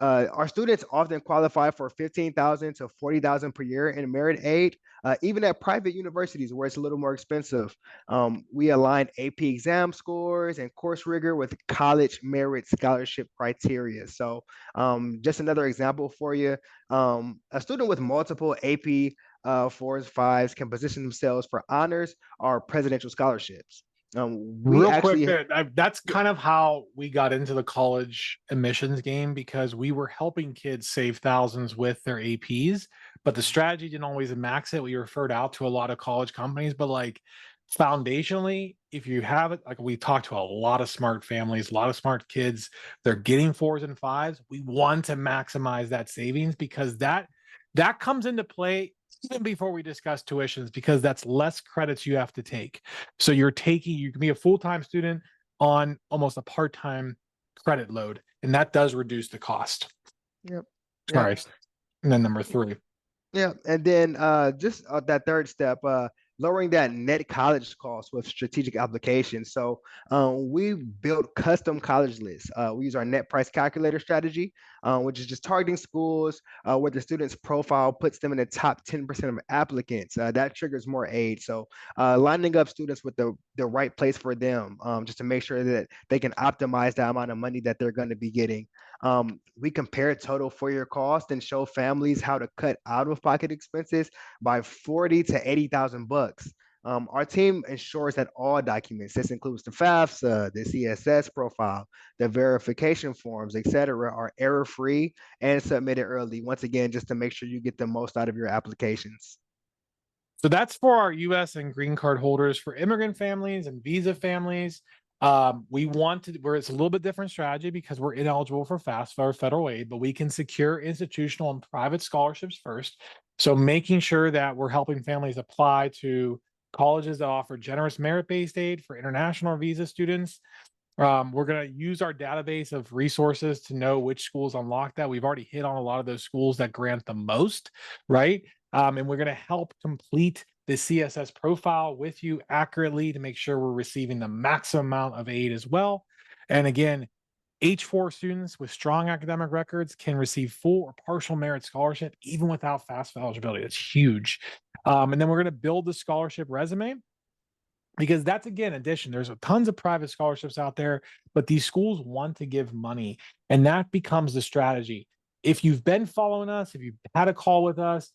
Our students often qualify for 15,000 to 40,000 per year in merit aid, even at private universities where it's a little more expensive. We align AP exam scores and course rigor with college merit scholarship criteria. So just another example for you, a student with multiple AP 4s, 5s can position themselves for honors or presidential scholarships. Real quick, that's kind of how we got into the college admissions game, because we were helping kids save thousands with their APs, but the strategy didn't always max it. We referred out to a lot of college companies, but like Foundationally, if you have it, like we talked to a lot of smart families, a lot of smart kids, they're getting 4s and 5s. We want to maximize that savings because that comes into play even before we discuss tuitions, because that's less credits you have to take. So you can be a full-time student on almost a part-time credit load, and that does reduce the cost. Yep. Sorry. And then number 3. Yeah, and then just that third step, lowering that net college cost with strategic applications. So we built custom college lists. We use our net price calculator strategy, which is just targeting schools where the student's profile puts them in the top 10% of applicants. That triggers more aid. So lining up students with the right place for them, just to make sure that they can optimize the amount of money that they're going to be getting. We compare total 4-year cost and show families how to cut out of pocket expenses by 40 to 80,000 bucks. Our team ensures that all documents, this includes the FAFSA, the CSS profile, the verification forms, etc., are error-free and submitted early. Once again, just to make sure you get the most out of your applications. So that's for our US and green card holders. For immigrant families and visa families, we want to, where it's a little bit different strategy because we're ineligible for FAFSA or federal aid, but we can secure institutional and private scholarships first. So making sure that we're helping families apply to colleges that offer generous merit-based aid for international visa students. We're going to use our database of resources to know which schools unlock that. We've already hit on a lot of those schools that grant the most, right? And we're going to help complete the CSS profile with you accurately to make sure we're receiving the maximum amount of aid as well. And again, H4 students with strong academic records can receive full or partial merit scholarship even without FAFSA eligibility. That's huge. And then we're going to build the scholarship resume, because that's, again, addition. There's tons of private scholarships out there, but these schools want to give money, and that becomes the strategy. If you've been following us, if you've had a call with us,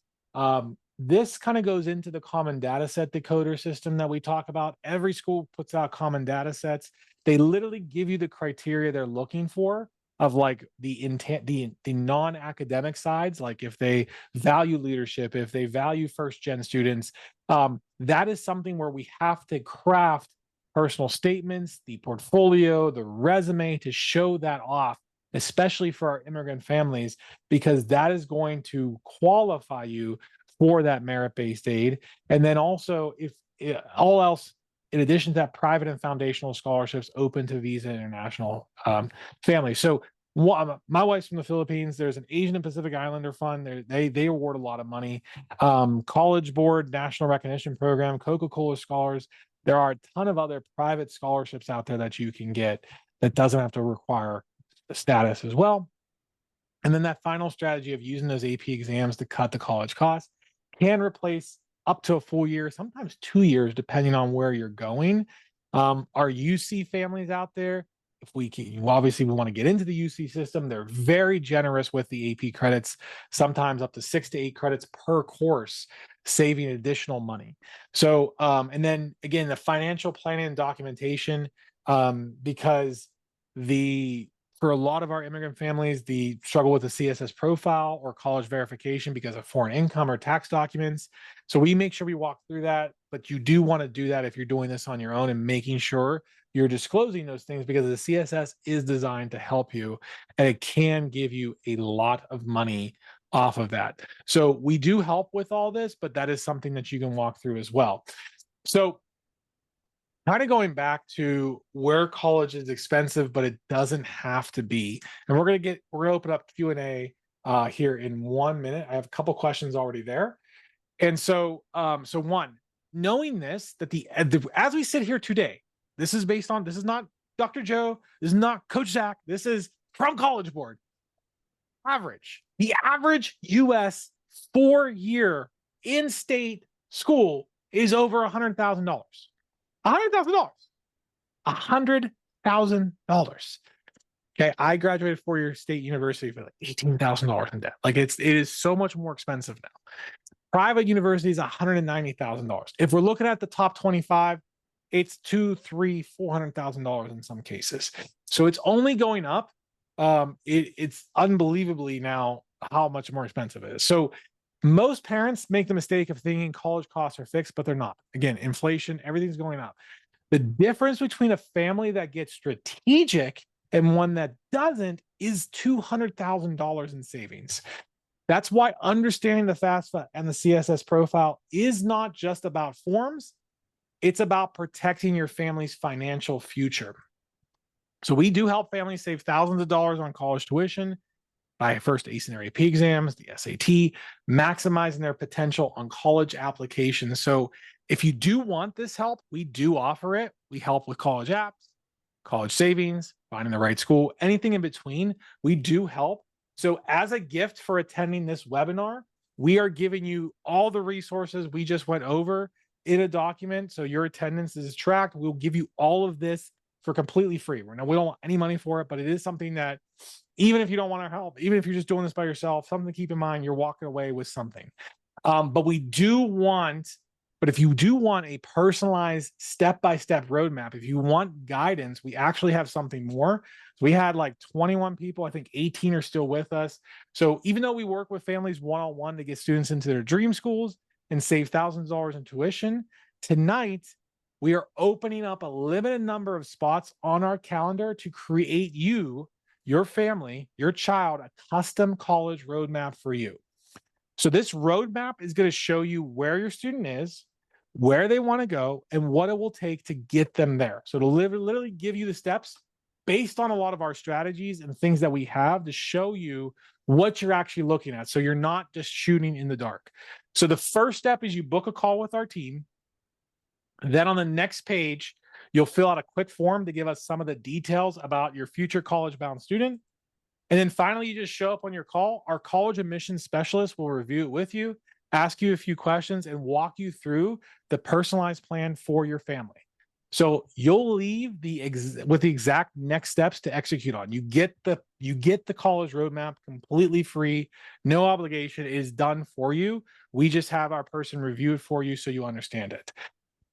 this kind of goes into the common data set decoder system that we talk about. Every school puts out common data sets. They literally give you the criteria they're looking for of like the intent, the non-academic sides, like if they value leadership, if they value first-gen students. That is something where we have to craft personal statements, the portfolio, the resume to show that off, especially for our immigrant families, because that is going to qualify you for that merit-based aid. And then also, if all else, in addition to that, private and foundational scholarships open to visa international families. So my wife's from the Philippines. There's an Asian and Pacific Islander fund. They award a lot of money. College Board National Recognition Program, Coca-Cola Scholars. There are a ton of other private scholarships out there that you can get that doesn't have to require the status as well. And then that final strategy of using those AP exams to cut the college costs can replace up to a full year, sometimes 2 years, depending on where you're going. Our UC families out there, if we can, obviously we want to get into the UC system. They're very generous with the AP credits, sometimes up to 6 to 8 credits per course, saving additional money. So, and then again, the financial planning and documentation, because for a lot of our immigrant families, the struggle with the CSS profile or college verification because of foreign income or tax documents. So we make sure we walk through that, but you do want to do that if you're doing this on your own and making sure you're disclosing those things, because the CSS is designed to help you and it can give you a lot of money off of that. So we do help with all this, but that is something that you can walk through as well. So kind of going back to where college is expensive, but it doesn't have to be. And we're gonna open up Q&A here in 1 minute. I have a couple questions already there. And so, one, knowing this, that as we sit here today, this is not Dr. Joe, this is not Coach Zach, this is from College Board. The average US 4-year in-state school is over $100,000. $100,000. $100,000. Okay, I graduated 4-year state university for like $18,000 in debt. Like it is so much more expensive now. Private universities, $190,000. If we're looking at the top 25, it's $200,000, $300,000, $400,000 in some cases. So it's only going up. It's unbelievably now how much more expensive it is. So Most parents make the mistake of thinking college costs are fixed, but they're not. Again, inflation, everything's going up. The difference between a family that gets strategic and one that doesn't is $200,000 in savings. That's why understanding the FAFSA and the CSS profile is not just about forms, it's about protecting your family's financial future. So we do help families save thousands of dollars on college tuition by first Acing AP exams, the SAT, maximizing their potential on college applications. So if you do want this help, we do offer it. We help with college apps, college savings, finding the right school, anything in between. We do help. So as a gift for attending this webinar, we are giving you all the resources we just went over in a document. So your attendance is tracked. We'll give you all of this for completely free. We don't want any money for it, but it is something that even if you don't want our help, even if you're just doing this by yourself, something to keep in mind, you're walking away with something. But if you do want a personalized step-by-step roadmap, if you want guidance, we actually have something more. So we had like 21 people, I think 18 are still with us. So even though we work with families one-on-one to get students into their dream schools and save thousands of dollars in tuition, tonight, we are opening up a limited number of spots on our calendar to create you, your family, your child, a custom college roadmap for you. So this roadmap is going to show you where your student is, where they want to go, and what it will take to get them there. So to literally give you the steps based on a lot of our strategies and things that we have to show you what you're actually looking at. So you're not just shooting in the dark. So the first step is you book a call with our team. Then on the next page, you'll fill out a quick form to give us some of the details about your future college-bound student. And then finally, you just show up on your call. Our college admissions specialist will review it with you, ask you a few questions, and walk you through the personalized plan for your family. So you'll leave with the exact next steps to execute on. You get the college roadmap completely free, no obligation. It is done for you. We just have our person review it for you so you understand it.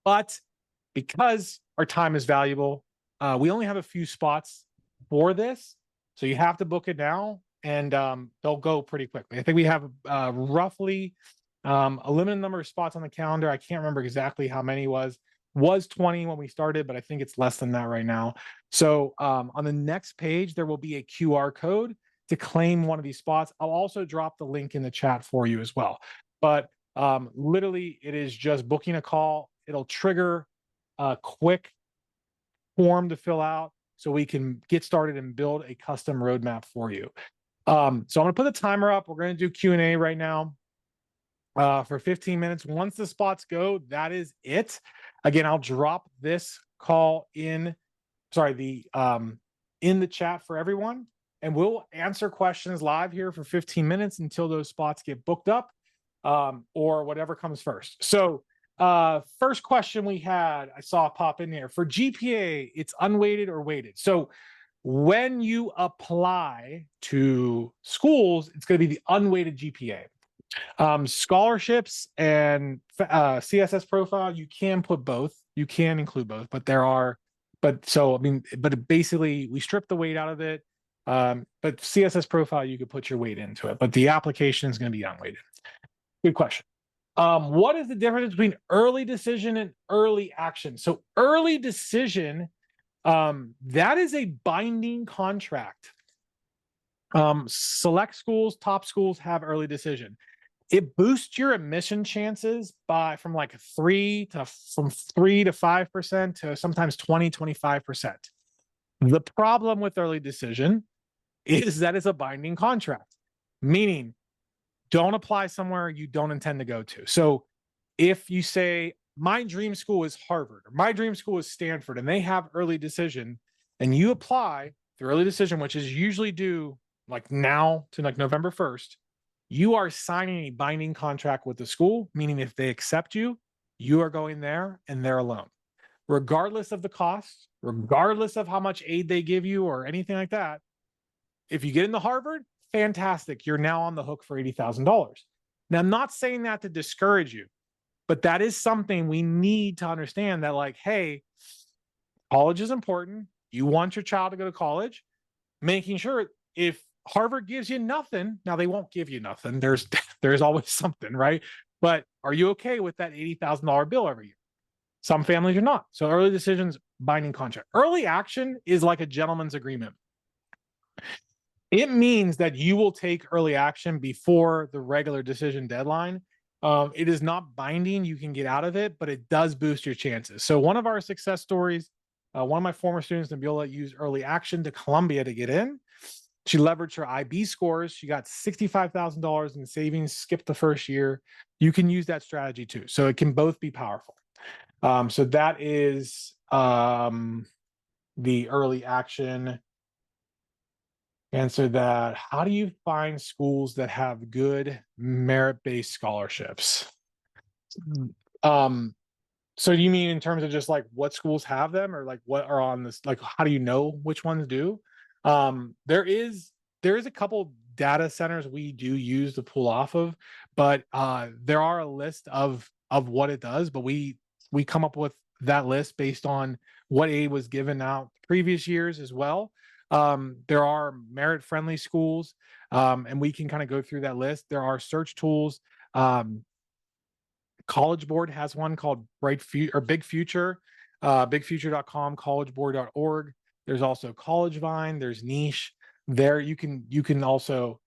But because our time is valuable, we only have a few spots for this. So you have to book it now, and they'll go pretty quickly. I think we have roughly a limited number of spots on the calendar. I can't remember exactly how many was 20 when we started, but I think it's less than that right now. So on the next page, there will be a QR code to claim one of these spots. I'll also drop the link in the chat for you as well. But literally, it is just booking a call. It'll trigger a quick form to fill out so we can get started and build a custom roadmap for you. So I'm going to put the timer up. We're going to do Q&A right now for 15 minutes. Once the spots go, that is it. Again, I'll drop this call in the chat for everyone, and we'll answer questions live here for 15 minutes until those spots get booked up, or whatever comes first. So first question we had, I saw pop in here. For GPA, it's unweighted or weighted. So when you apply to schools, it's going to be the unweighted GPA. Scholarships and CSS profile, you can put both. You can include both, but basically we strip the weight out of it. But CSS profile, you could put your weight into it, but the application is going to be unweighted. Good question. What is the difference between early decision and early action? So early decision, that is a binding contract. Select schools, top schools have early decision. It boosts your admission chances from 3 to 5% to sometimes 25%. The problem with early decision is that it's a binding contract, meaning don't apply somewhere you don't intend to go to. So if you say, my dream school is Harvard, or my dream school is Stanford, and they have early decision, and you apply through early decision, which is usually due now to November 1st, you are signing a binding contract with the school, meaning if they accept you, you are going there and they're alone. Regardless of the cost, regardless of how much aid they give you or anything like that, if you get into Harvard, fantastic. You're now on the hook for $80,000. Now, I'm not saying that to discourage you, but that is something we need to understand that hey, college is important. You want your child to go to college, making sure if Harvard gives you nothing, now they won't give you nothing. There's There's always something, right? But are you okay with that $80,000 bill every year? Some families are not. So early decisions, binding contract. Early action is like a gentleman's agreement. It means that you will take early action before the regular decision deadline. It is not binding. You can get out of it, but it does boost your chances. So one of our success stories, one of my former students, Nabila, used early action to Columbia to get in. She leveraged her IB scores. She got $65,000 in savings, skipped the first year. You can use that strategy too. So it can both be powerful. So that is the early action. Answer that. How do you find schools that have good merit-based scholarships? So do you mean in terms of just like what schools have them, or like what are on this, like how do you know which ones do? There is a couple data centers we do use to pull off of, but there are a list of what it does, but we come up with that list based on what aid was given out previous years as well. There are merit-friendly schools, and we can kind of go through that list. There are search tools. College Board has one called Bright Future or Big Future, bigfuture.com, collegeboard.org. There's also College Vine, there's Niche. There you can also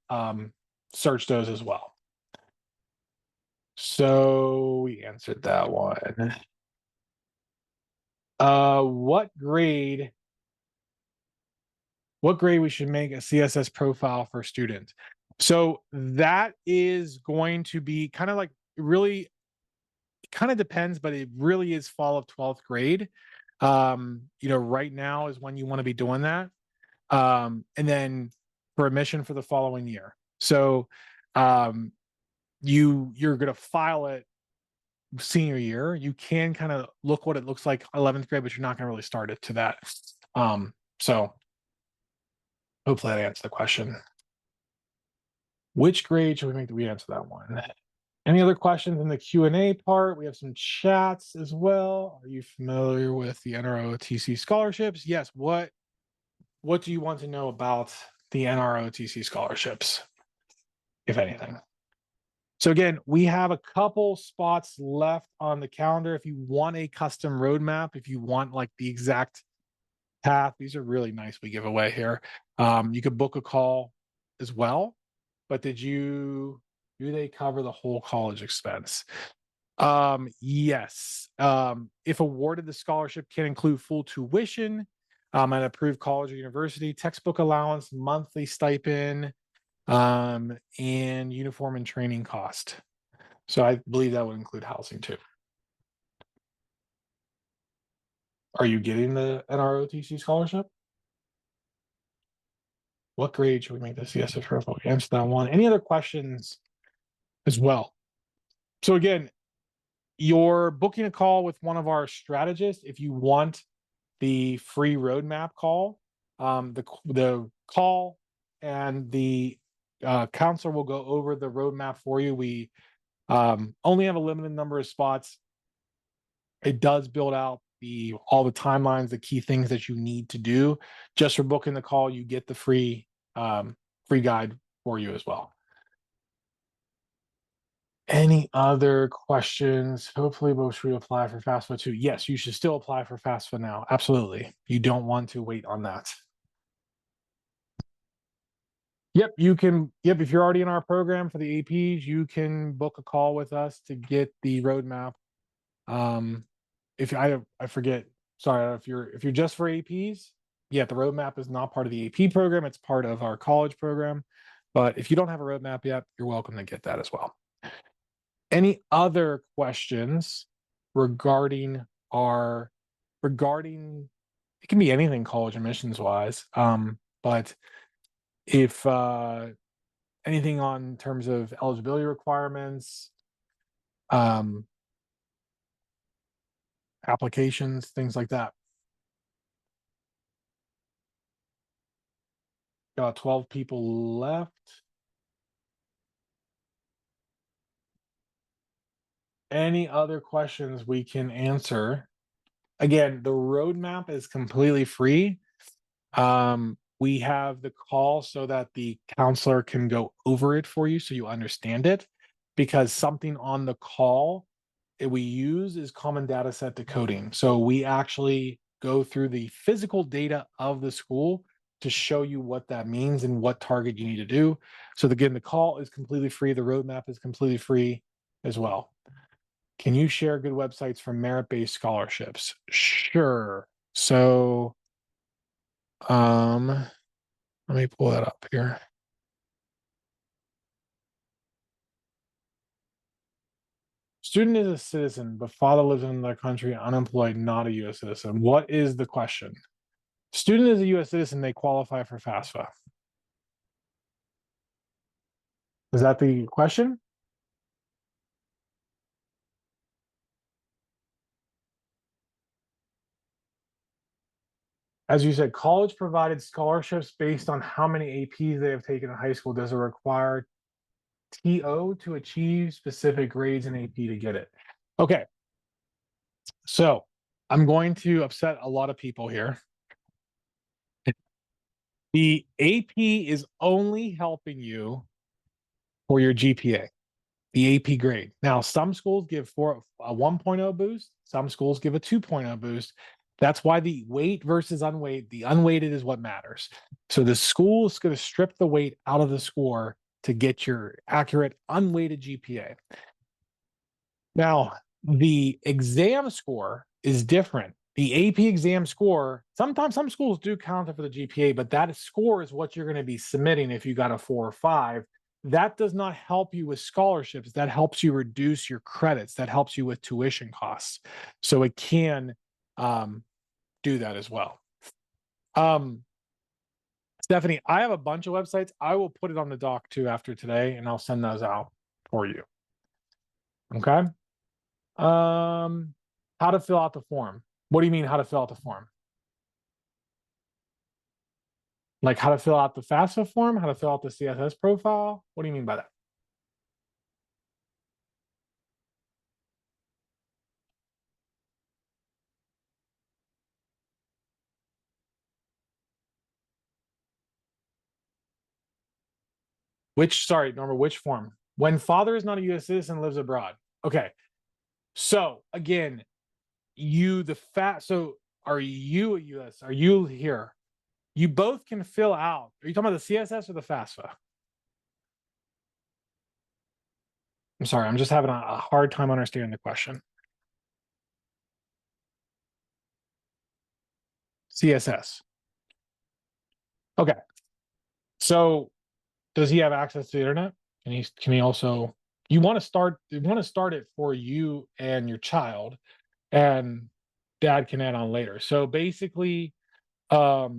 search those as well. So we answered that one. What grade we should make a CSS profile for students? So that is going to be kind of like really kind of depends, but it really is fall of 12th grade. Right now is when you want to be doing that. And then for admission for the following year. So you're going to file it senior year. You can kind of look what it looks like 11th grade, but you're not going to really start it to that. So hopefully that answers the question. Which grade should we make? We answer that one. Any other questions in the Q&A part? We have some chats as well. Are you familiar with the NROTC scholarships? Yes. What do you want to know about the NROTC scholarships, if anything? So again, we have a couple spots left on the calendar. If you want a custom roadmap, if you want like the exact path, these are really nice we give away here. You could book a call as well. But do they cover the whole college expense? Yes. If awarded, the scholarship can include full tuition, an approved college or university, textbook allowance, monthly stipend, and uniform and training cost. So I believe that would include housing too. Are you getting the NROTC scholarship? What grade should we make the CSS profile? Answer that one. Any other questions as well? So again, you're booking a call with one of our strategists. If you want the free roadmap call, the call and the counselor will go over the roadmap for you. We only have a limited number of spots. It does build out all the timelines, the key things that you need to do. Just for booking the call, you get the free guide for you as well. Any other questions? Hopefully both should apply for FAFSA too. Yes, you should still apply for FAFSA now. Absolutely. You don't want to wait on that. Yep, you can. Yep, if you're already in our program for the APs, you can book a call with us to get the roadmap. If I forget, sorry, if you're just for APs, yeah, the roadmap is not part of the AP program. It's part of our college program. But if you don't have a roadmap yet, you're welcome to get that as well. Any other questions regarding it can be anything college admissions wise, but if anything on terms of eligibility requirements, applications, things like that. Got 12 people left. Any other questions we can answer? Again, the roadmap is completely free. We have the call so that the counselor can go over it for you so you understand it. because something on the call that we use is common data set decoding. So we actually go through the physical data of the school to show you what that means and what target you need to do. So again, the call is completely free. The roadmap is completely free as well. Can you share good websites for merit-based scholarships? Sure. So let me pull that up here. Student is a citizen, but father lives in another country, unemployed, not a U.S. citizen. What is the question? Student is a U.S. citizen, they qualify for FAFSA. Is that the question? As you said, college provided scholarships based on how many APs they have taken in high school. Does it require TO to achieve specific grades in AP to get it? Okay. So I'm going to upset a lot of people here. The AP is only helping you for your GPA, the AP grade. Now, some schools give for a 1.0 boost, some schools give a 2.0 boost. That's why the weight versus unweighted, the unweighted is what matters. So the school is going to strip the weight out of the score to get your accurate unweighted GPA. Now, the exam score is different. The AP exam score, sometimes some schools do count it for the GPA, but that score is what you're going to be submitting if you got a 4 or 5. That does not help you with scholarships. That helps you reduce your credits. That helps you with tuition costs. So it can do that as well. Stephanie, I have a bunch of websites. I will put it on the doc too after today, and I'll send those out for you. Okay. How to fill out the form. What do you mean how to fill out the form? Like how to fill out the FAFSA form, how to fill out the CSS profile? What do you mean by that? Sorry, Norma, which form? When father is not a U.S. citizen, lives abroad. Okay. So again, so are you a U.S.? Are you here? You both can fill out. Are you talking about the CSS or the FAFSA? I'm sorry, I'm just having a hard time understanding the question. CSS. Okay. So does he have access to the internet? Can he also, you want to start it for you and your child, and dad can add on later. So basically, but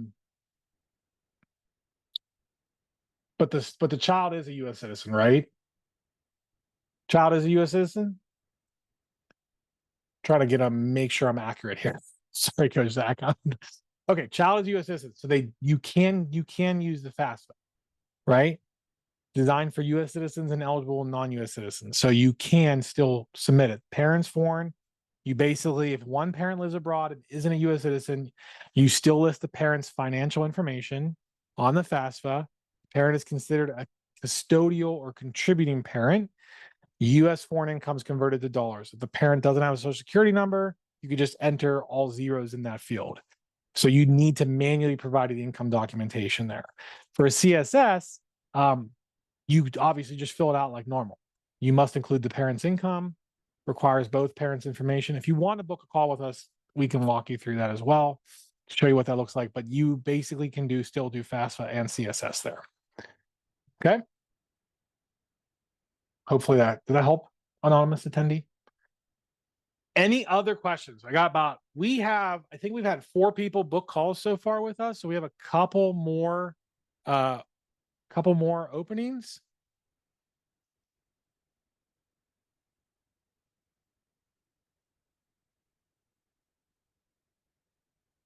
the child is a US citizen, right? Child is a US citizen. Try to make sure I'm accurate here. Sorry, Coach Zach. Okay, child is a US citizen. So you can use the FAFSA, right? Designed for US citizens and eligible non-US citizens. So you can still submit it. Parents foreign, you basically, if one parent lives abroad and isn't a US citizen, you still list the parent's financial information on the FAFSA. Parent is considered a custodial or contributing parent. US foreign income is converted to dollars. If the parent doesn't have a social security number, you could just enter all zeros in that field. So you need to manually provide the income documentation there. For a CSS, you obviously just fill it out like normal. You must include the parent's income, requires both parents' information. If you want to book a call with us, we can walk you through that as well, show you what that looks like. But you basically can still do FAFSA and CSS there. Okay. Hopefully did that help, anonymous attendee? Any other questions? I think we've had 4 people book calls so far with us. So we have a couple more openings.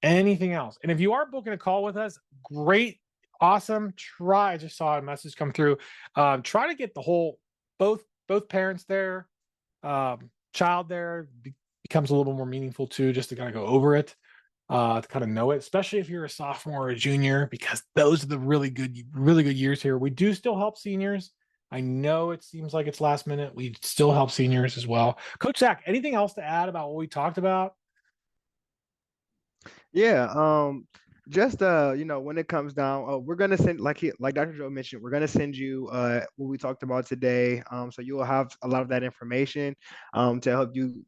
Anything else? And if you are booking a call with us, great, awesome. I just saw a message come through. Try to get both parents there, child there becomes a little more meaningful too, just to kind of go over it, to kind of know it, especially if you're a sophomore or a junior, because those are the really good years here. We do still help seniors. I know it seems like it's last minute. We still help seniors as well. Coach Zach, anything else to add about what we talked about? Yeah, just when it comes down, we're gonna send like Dr. Joe mentioned, we're gonna send you what we talked about today. So you will have a lot of that information to help you,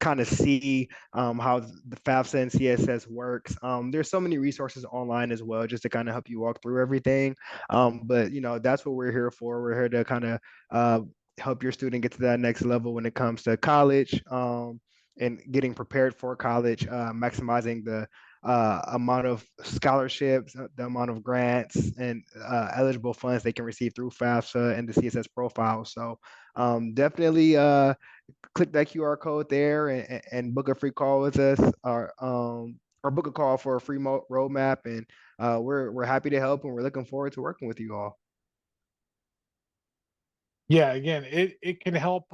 kind of see how the FAFSA and CSS works. There's so many resources online as well, just to kind of help you walk through everything. But that's what we're here for. We're here to kind of help your student get to that next level when it comes to college. And getting prepared for college, maximizing the amount of scholarships, the amount of grants, and eligible funds they can receive through FAFSA and the CSS profile. So definitely click that QR code there and book a free call with us, or book a call for a free roadmap. And we're happy to help, and we're looking forward to working with you all. Yeah, again, it can help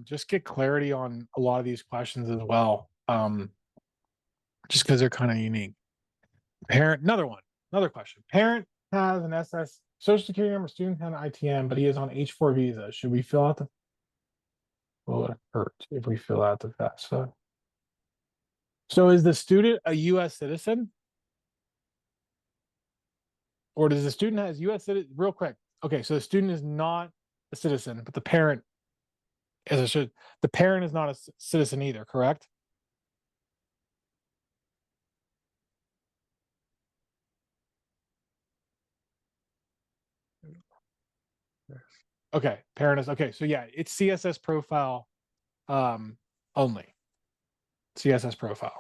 just get clarity on a lot of these questions as well. Just because they're kind of unique. Parent, another question. Parent has an SS Social Security number, student has an ITM, but he is on H4 visa. Should we fill out the will it hurt if we fill out the FAFSA? So is the student a US citizen? Or does the student has US citizen real quick? Okay, so the student is not a citizen, but the parent the parent is not a citizen either, correct? Okay, parent is okay. So yeah, it's CSS profile only. CSS profile.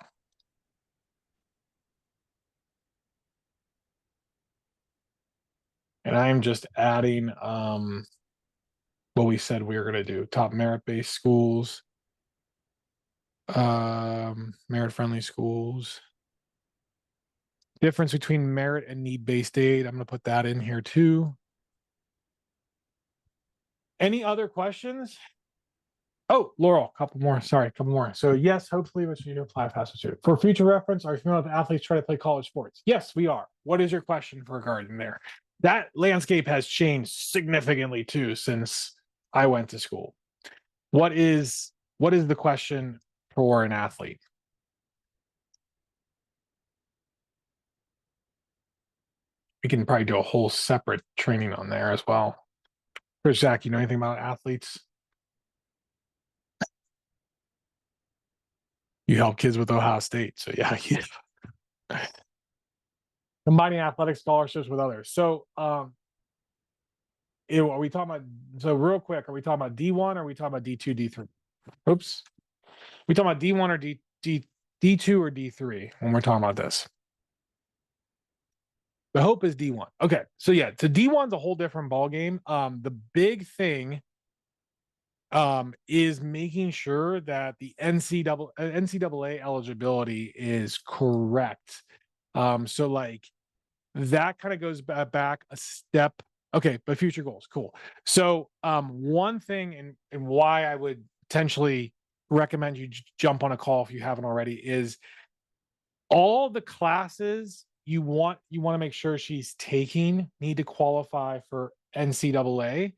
And I'm just adding what we said we were going to do. Top merit-based schools, merit-friendly schools. Difference between merit and need-based aid. I'm going to put that in here too. Any other questions? Oh, Laurel, a couple more. Sorry, a couple more. So yes, hopefully we should apply FAFSA for future reference. Are you familiar with athletes try to play college sports? Yes, we are. What is your question regarding there? That landscape has changed significantly too since I went to school. What is the question for an athlete? We can probably do a whole separate training on there as well. Chris, Zach, you know anything about athletes? You help kids with Ohio State, so yeah. Combining athletic scholarships with others. So, are we talking about? So, real quick, are we talking about D1 or are we talking about D2, D3? Oops, we talking about D1 or D2 or D3 when we're talking about this? The hope is D1. Okay, so yeah, so D1's a whole different ball game. The big thing is making sure that the NCAA eligibility is correct. So like that kind of goes back a step. Okay, but future goals, cool. So one thing and why I would potentially recommend you jump on a call if you haven't already is all the classes you want to make sure she's taking need to qualify for NCAA,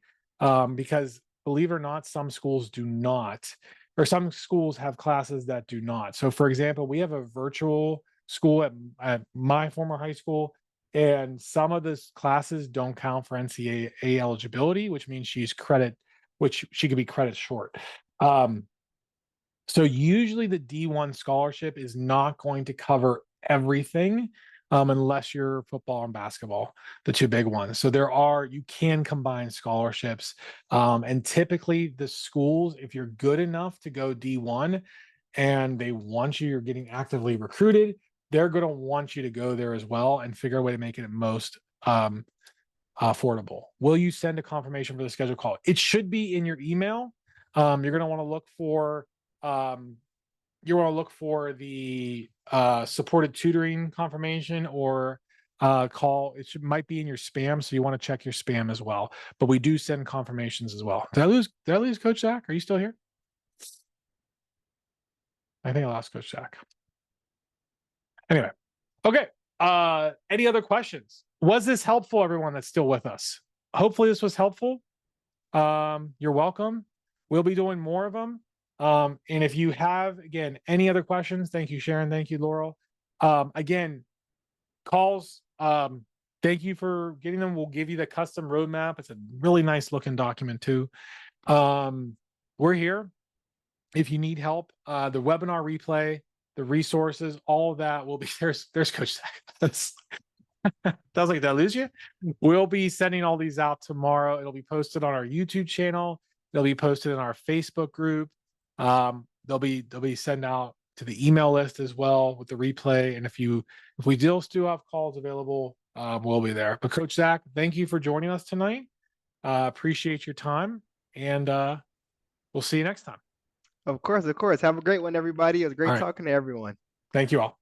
because believe it or not, some schools do not, or some schools have classes that do not. So, for example, we have a virtual school at my former high school, and some of the classes don't count for NCAA eligibility, which means which she could be credit short. So usually the D1 scholarship is not going to cover everything, unless you're football and basketball, the two big ones. So you can combine scholarships. And typically the schools, if you're good enough to go D1 and they want you, you're getting actively recruited, they're going to want you to go there as well and figure a way to make it most affordable. Will you send a confirmation for the scheduled call? It should be in your email. You're going to want to look for the supported tutoring confirmation or call. Might be in your spam, so you want to check your spam as well. But we do send confirmations as well. Did I lose Coach Zach? Are you still here? I think I lost Coach Zach. Anyway, okay. Any other questions? Was this helpful, everyone that's still with us? Hopefully this was helpful. you're welcome. We'll be doing more of them. And if you have, again, any other questions, thank you, Sharon. Thank you, Laurel. Again, calls, thank you for getting them. We'll give you the custom roadmap. It's a really nice looking document too. We're here. If you need help, the webinar replay, the resources, all of that will be there's Coach Zach. Sounds like, did I lose you? We'll be sending all these out tomorrow. It'll be posted on our YouTube channel. They'll be posted in our Facebook group. They'll be sent out to the email list as well with the replay. And if we still have calls available, we'll be there. But Coach Zach, thank you for joining us tonight. Appreciate your time, and we'll see you next time. Of course, of course. Have a great one, everybody. It was great All right. talking to everyone. Thank you all.